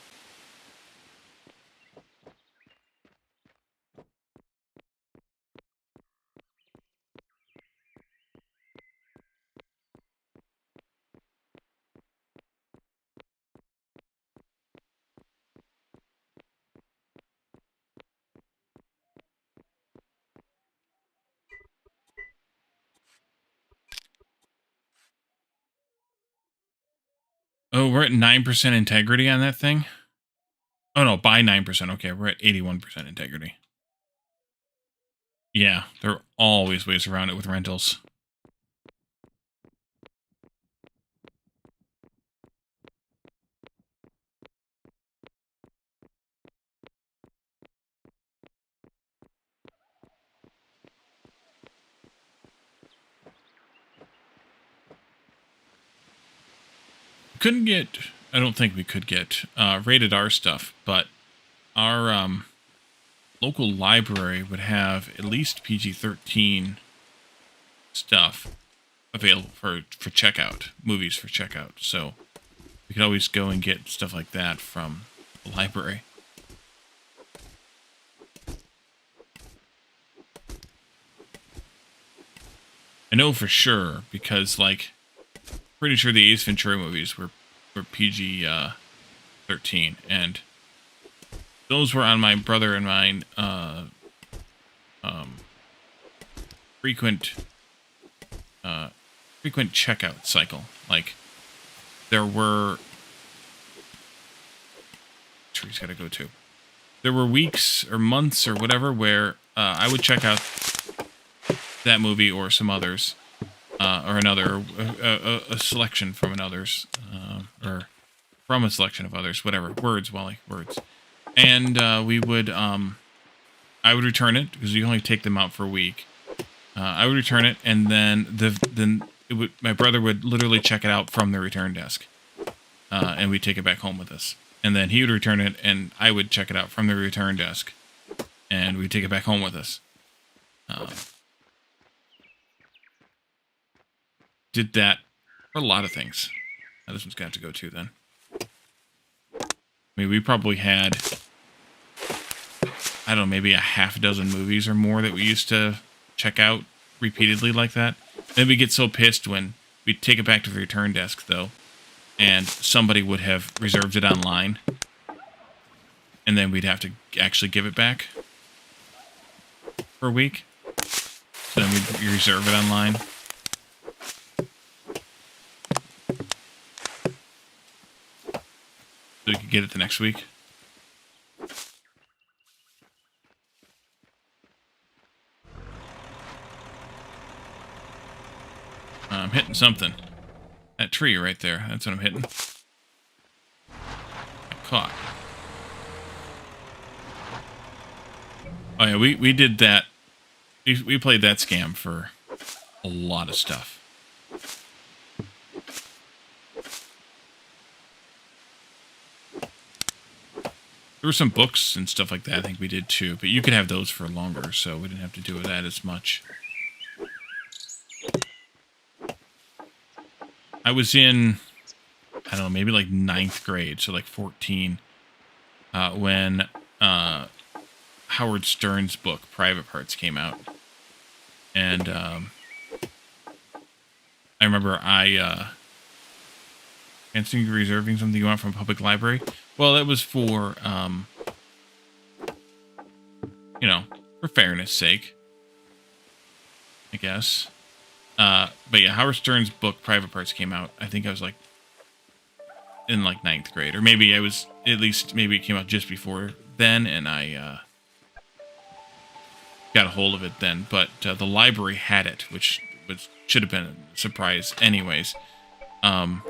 Oh, we're at 9% integrity on that thing? Oh, no, by 9%. Okay, we're at 81% integrity. Yeah, there are always ways around it with rentals. Couldn't get, I don't think we could get rated R stuff, but our local library would have at least PG-13 stuff available for checkout, movies for checkout. So we could always go and get stuff like that from the library. I know for sure because, like, pretty sure the Ace Ventura movies were PG-13, and those were on my brother and mine frequent checkout cycle. Like, there were trees gotta go to. There were weeks or months or whatever where I would check out that movie or some others. Or another, a selection from another's, or from a selection of others, whatever. Words, Wally, words. And we would, I would return it, because you only take them out for a week. I would return it, and then my brother would literally check it out from the return desk. And we'd take it back home with us. And then he would return it, and I would check it out from the return desk. and we take it back home with us. Did that for a lot of things. Now this one's got to go too then. I mean, we probably had, I don't know, maybe a half dozen movies or more that we used to check out repeatedly like that. Then we get so pissed when we'd take it back to the return desk, though, and somebody would have reserved it online, and then we'd have to actually give it back for a week. So then we'd reserve it online. So we could get it the next week. I'm hitting something. That tree right there. That's what I'm hitting. I caught. Oh yeah, we did that. We played that scam for a lot of stuff. There were some books and stuff like that I think we did too, but you could have those for longer, so we didn't have to do with that as much. I was in, I don't know, maybe like 9th grade, so like 14, when Howard Stern's book, Private Parts, came out. And I remember fancying reserving something you want from a public library. Well, it was for, you know, for fairness' sake, I guess. But yeah, Howard Stern's book, Private Parts, came out. I think I was like in like 9th grade, or maybe I was, at least maybe it came out just before then, and I got a hold of it then. But the library had it, which should have been a surprise anyways. And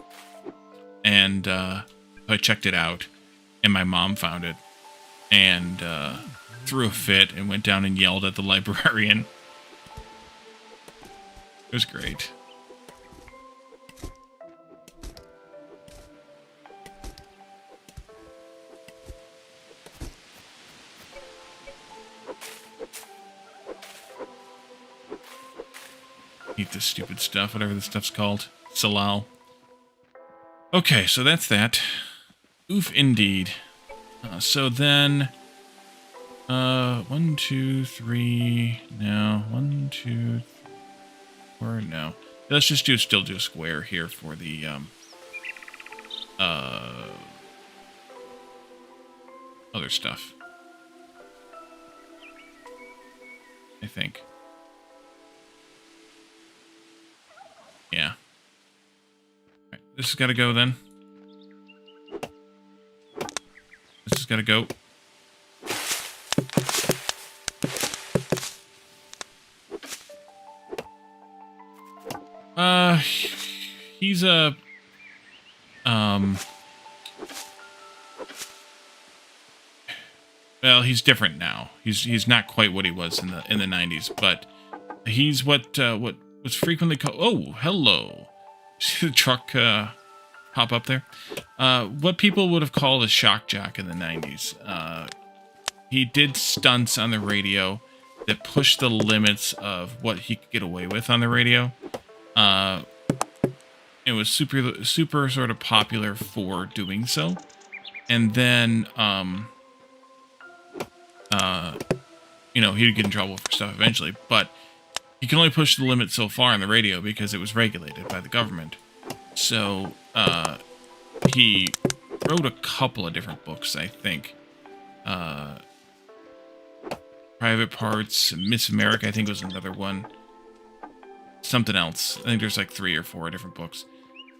I checked it out, and my mom found it, and threw a fit and went down and yelled at the librarian. It was great. Eat this stupid stuff, whatever this stuff's called. Salal. Okay, so that's that. Oof, indeed. So then... 1, 2, 3... No. 1, 2, 4... No. Let's just still do a square here for the, other stuff. I think. Yeah. Right, this has got to go then. This has got to go. He's a well, he's different now. He's not quite what he was in the 90s, but he's what was frequently called. Oh, hello. See the truck pop up there? What people would have called a shock jock in the 90s. He did stunts on the radio that pushed the limits of what he could get away with on the radio. It was super sort of popular for doing so. And then, you know, he'd get in trouble for stuff eventually, but he can only push the limit so far on the radio because it was regulated by the government. So, he wrote a couple of different books, I think. Private Parts, Miss America, I think was another one. Something else. I think there's like 3 or 4 different books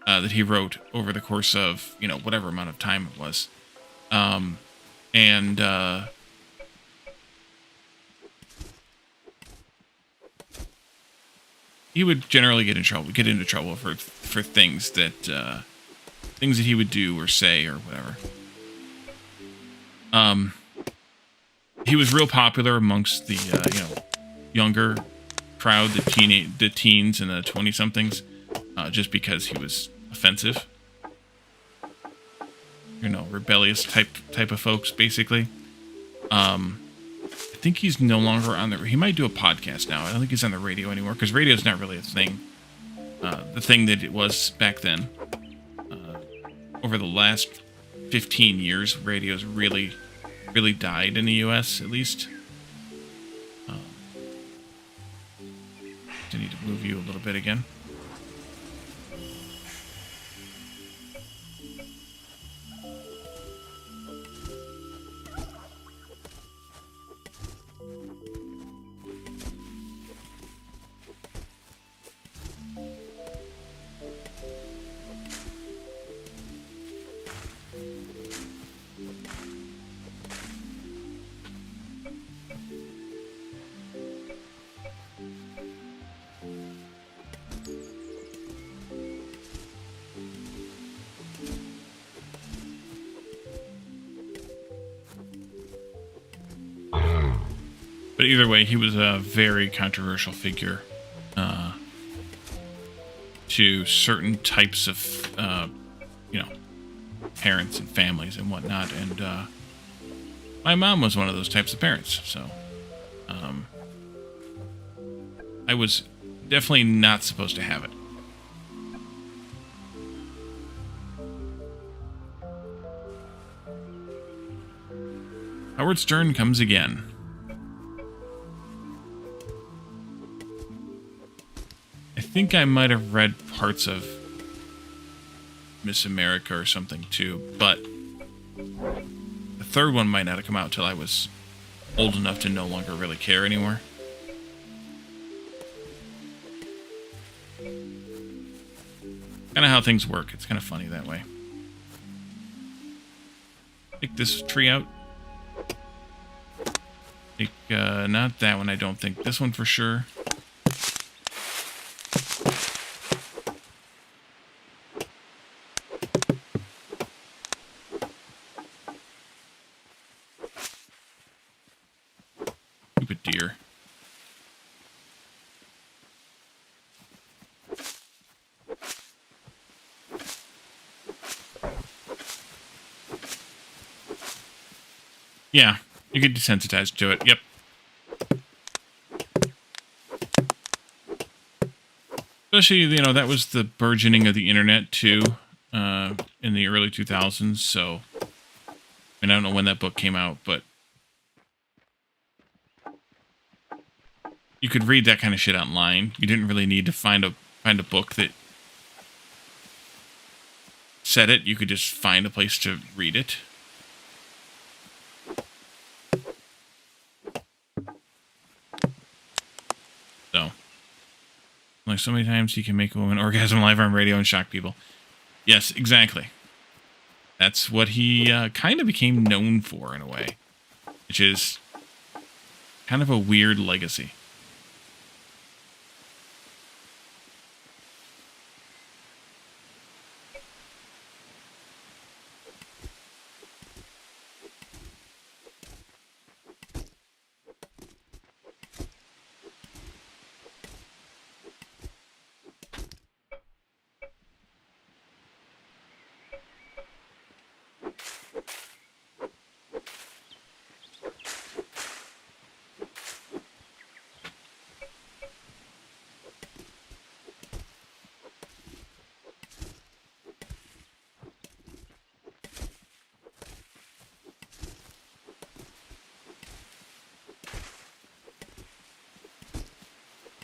that he wrote over the course of, you know, whatever amount of time it was. He would generally get into trouble for things that he would do or say or whatever. He was real popular amongst the you know, younger crowd, the teens and the 20-somethings, just because he was offensive. You know, rebellious type of folks, basically. I think he's no longer on the... He might do a podcast now. I don't think he's on the radio anymore, because radio's not really a thing. The thing that it was back then. Over the last 15 years, radio's really, really died in the U.S., at least. I need to move you a little bit again. But either way, he was a very controversial figure to certain types of, parents and families and whatnot. And my mom was one of those types of parents. So I was definitely not supposed to have it. Howard Stern comes again. I think I might have read parts of Miss America or something too, but the third one might not have come out till I was old enough to no longer really care anymore. Kind of how things work. It's kind of funny that way. Take this tree out. Take, not that one, I don't think. This one for sure. Stupid deer. Yeah, you get desensitized to it. Yep. Especially, that was the burgeoning of the internet, too, in the early 2000s, so... I don't know when that book came out, but... you could read that kind of shit online. You didn't really need to find a book that said it. You could just find a place to read it. So, like so many times you can make a woman orgasm live on radio and shock people. Yes, exactly. That's what he kind of became known for in a way, which is kind of a weird legacy.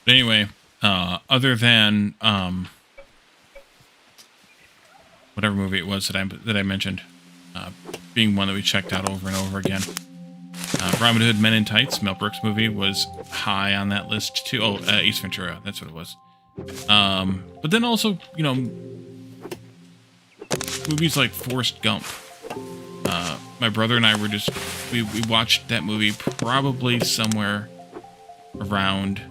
But anyway, other than whatever movie it was that I mentioned, being one that we checked out over and over again, Robin Hood Men in Tights, Mel Brooks movie, was high on that list too. Oh, Ace Ventura, that's what it was. But then also, movies like Forrest Gump. My brother and I were we watched that movie probably somewhere around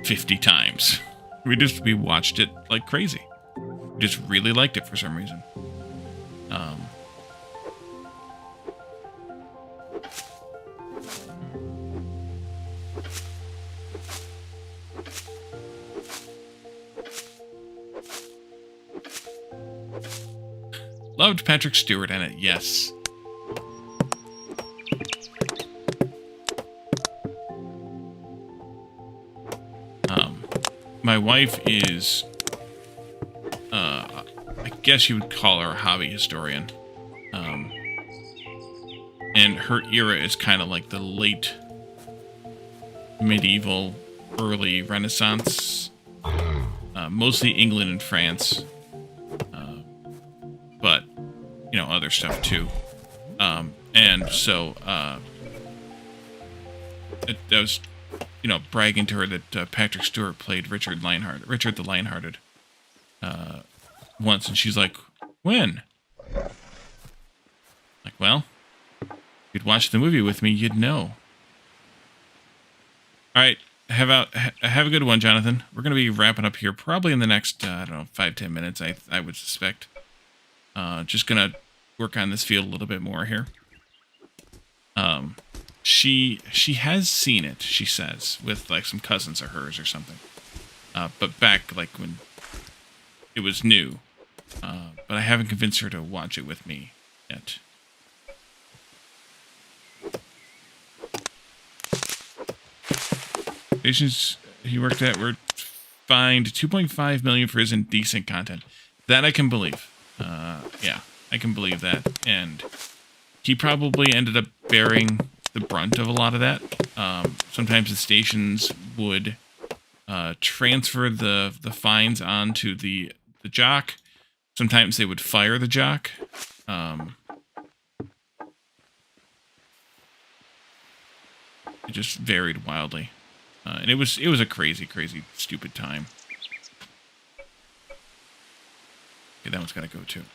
50 times. We watched it like crazy. We just really liked it for some reason. Loved Patrick Stewart in it, yes. my wife is, I guess you would call her a hobby historian. And her era is kind of like the late medieval, early Renaissance, mostly England and France, but, you know, other stuff too. And so, I was, you know, bragging to her that Patrick Stewart played Richard the Lionhearted, once, and she's like, "When?" Like, well, if you'd watch the movie with me, you'd know. All right, have a good one, Jonathan. We're gonna be wrapping up here probably in the next, I don't know, 5-10 minutes. I would suspect. Just gonna work on this field a little bit more here. She has seen it, she says, with like some cousins of hers or something. But back like when it was new. But I haven't convinced her to watch it with me yet. Stations he worked at were fined $2.5 million for his indecent content. That I can believe. Yeah, I can believe that. And he probably ended up bearing the brunt of a lot of that. Sometimes the stations would transfer the fines onto the jock. Sometimes they would fire the jock. It just varied wildly. And it was a crazy, stupid time. Okay, that one's got to go too.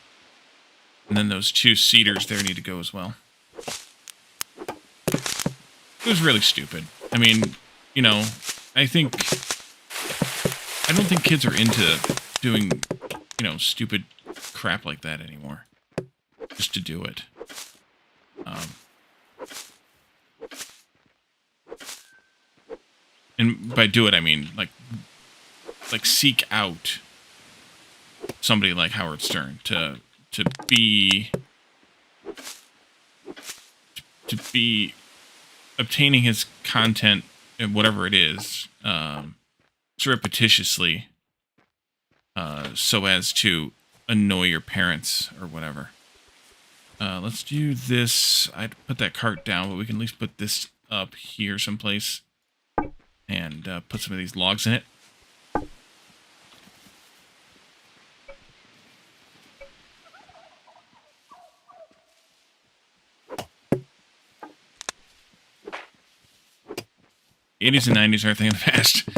And then those 2 cedars there need to go as well. It was really stupid. I mean, you know, I don't think kids are into doing, you know, stupid crap like that anymore. Just to do it. And by do it, I mean, like seek out somebody like Howard Stern to be obtaining his content, whatever it is, surreptitiously, so as to annoy your parents or whatever. Let's do this. I'd put that cart down, but we can at least put this up here someplace and put some of these logs in it. The 80s and 90s are a thing of the past.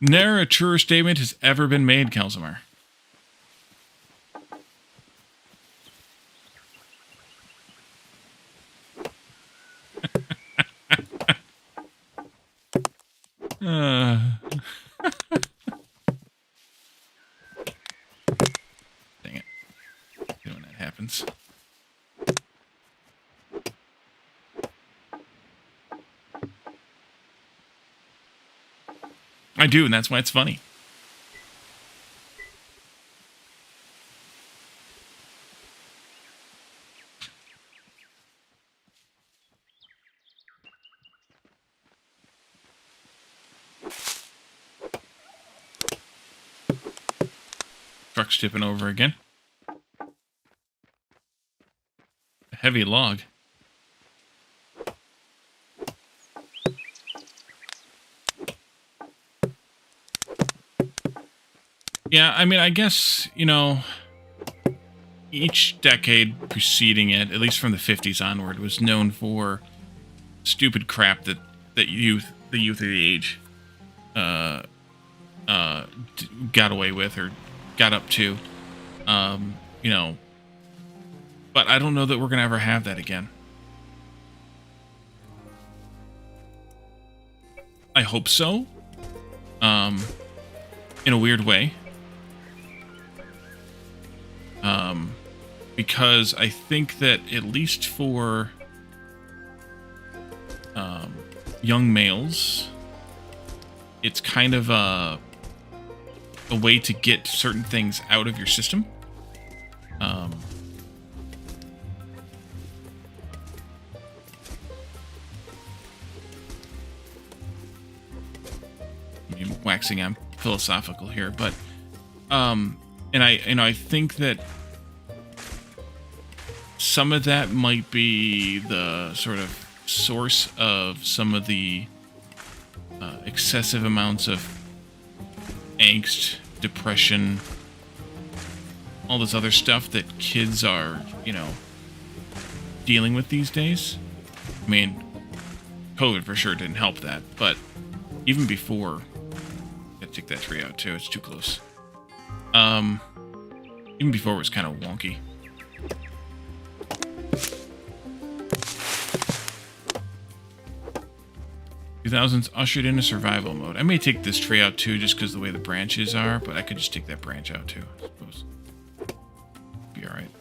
Ne'er a truer statement has ever been made, Kelsimer. Dang it. When that happens. I do, and that's why it's funny. Truck's tipping over again. A heavy log. Yeah, I mean, I guess, you know, each decade preceding it, at least from the 50s onward, was known for stupid crap that the youth of the age got away with or got up to. You know, but I don't know that we're going to ever have that again. I hope so. In a weird way. Because I think that at least for young males, it's kind of a way to get certain things out of your system. Waxing philosophical here, but and I think that some of that might be the sort of source of some of the excessive amounts of angst, depression, all this other stuff that kids are, dealing with these days. I mean, COVID for sure didn't help that, but even before, gotta take that tree out too, it's too close. Even before it was kind of wonky. 2000s ushered into survival mode. I may take this tree out too, just because the way the branches are, but I could just take that branch out too, I suppose. Be alright.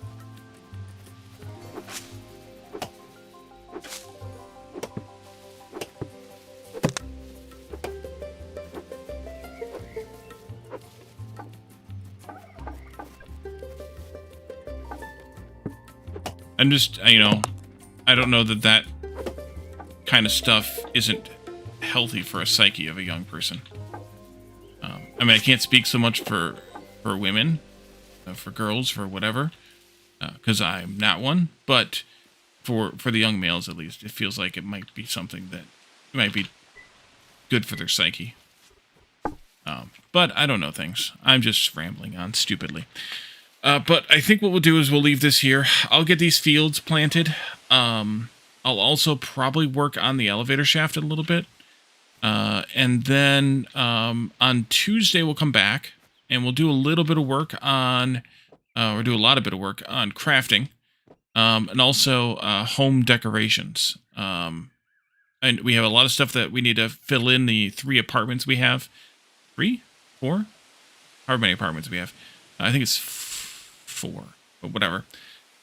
I'm just, I don't know that kind of stuff isn't healthy for a psyche of a young person. I mean, I can't speak so much for women, for girls, for whatever, because I'm not one, but for the young males at least, it feels like it might be something that might be good for their psyche. But I don't know things. I'm just rambling on stupidly. But I think what we'll do is we'll leave this here. I'll get these fields planted. I'll also probably work on the elevator shaft a little bit. And then on Tuesday we'll come back and we'll do a little bit of work on, or do a lot of bit of work on crafting, and also home decorations. And we have a lot of stuff that we need to fill in the 3 apartments we have. 3? 4? However many apartments we have. I think it's 4, but whatever.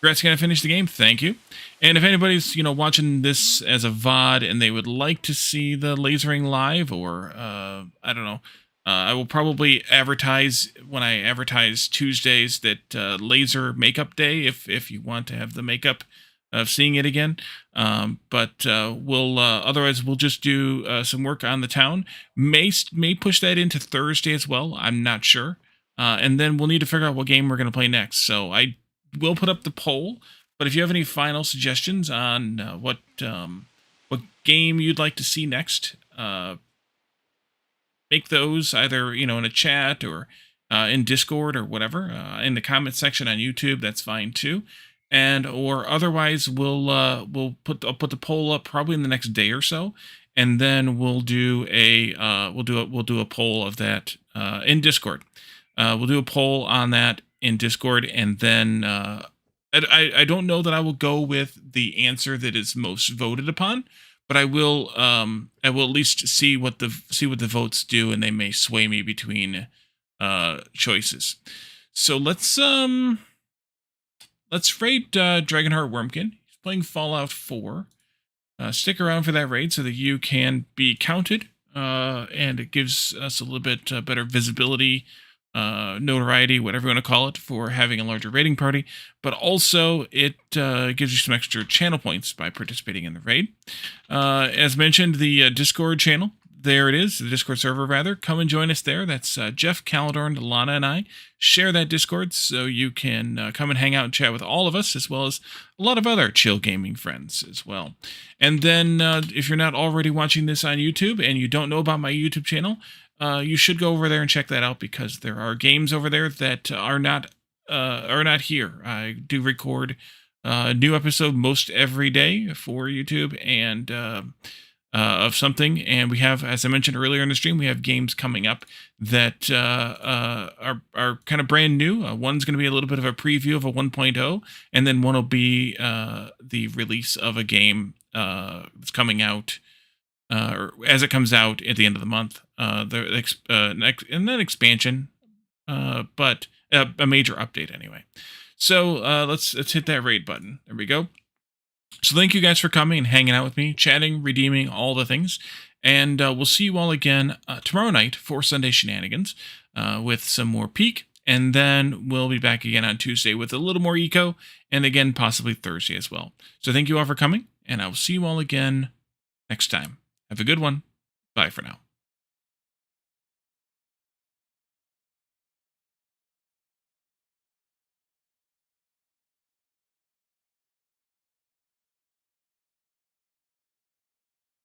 Congrats, gonna finish the game. Thank you. And if anybody's watching this as a VOD and they would like to see the lasering live, or I don't know, I will probably advertise when I advertise Tuesdays that laser makeup day if you want to have the makeup of seeing it again. But we'll otherwise we'll just do some work on the town. May push that into Thursday as well. I'm not sure. And then we'll need to figure out what game we're going to play next. So I will put up the poll, but if you have any final suggestions on what game you'd like to see next, make those either in a chat or in Discord or whatever, in the comment section on YouTube. That's fine too. And or otherwise I'll put the poll up probably in the next day or so, and then we'll do a poll of that in Discord. We'll do a poll on that in Discord, and then I don't know that I will go with the answer that is most voted upon, but I will at least see what the votes do, and they may sway me between choices. So let's raid Dragonheart Wormkin. He's playing Fallout 4. Stick around for that raid so that you can be counted, and it gives us a little bit better visibility, notoriety, whatever you want to call it, for having a larger raiding party, but also it gives you some extra channel points by participating in the raid. As mentioned, the Discord channel, there it is, the Discord server rather. Come and join us there. That's Jeff, Calidorn, Lana, and I share that Discord, so you can come and hang out and chat with all of us, as well as a lot of other chill gaming friends as well. And then if you're not already watching this on YouTube and you don't know about my YouTube channel, you should go over there and check that out, because there are games over there that are not here. I do record a new episode most every day for YouTube and of something, and we have, as I mentioned earlier in the stream, we have games coming up that are kind of brand new. One's going to be a little bit of a preview of a 1.0, and then one will be the release of a game that's coming out. Or as it comes out at the end of the month, and then expansion, but a major update anyway. So let's hit that raid button. There we go. So thank you guys for coming and hanging out with me, chatting, redeeming, all the things, and we'll see you all again tomorrow night for Sunday Shenanigans with some more Peak, and then we'll be back again on Tuesday with a little more Eco, and again possibly Thursday as well. So thank you all for coming, and I will see you all again next time. Have a good one. Bye for now.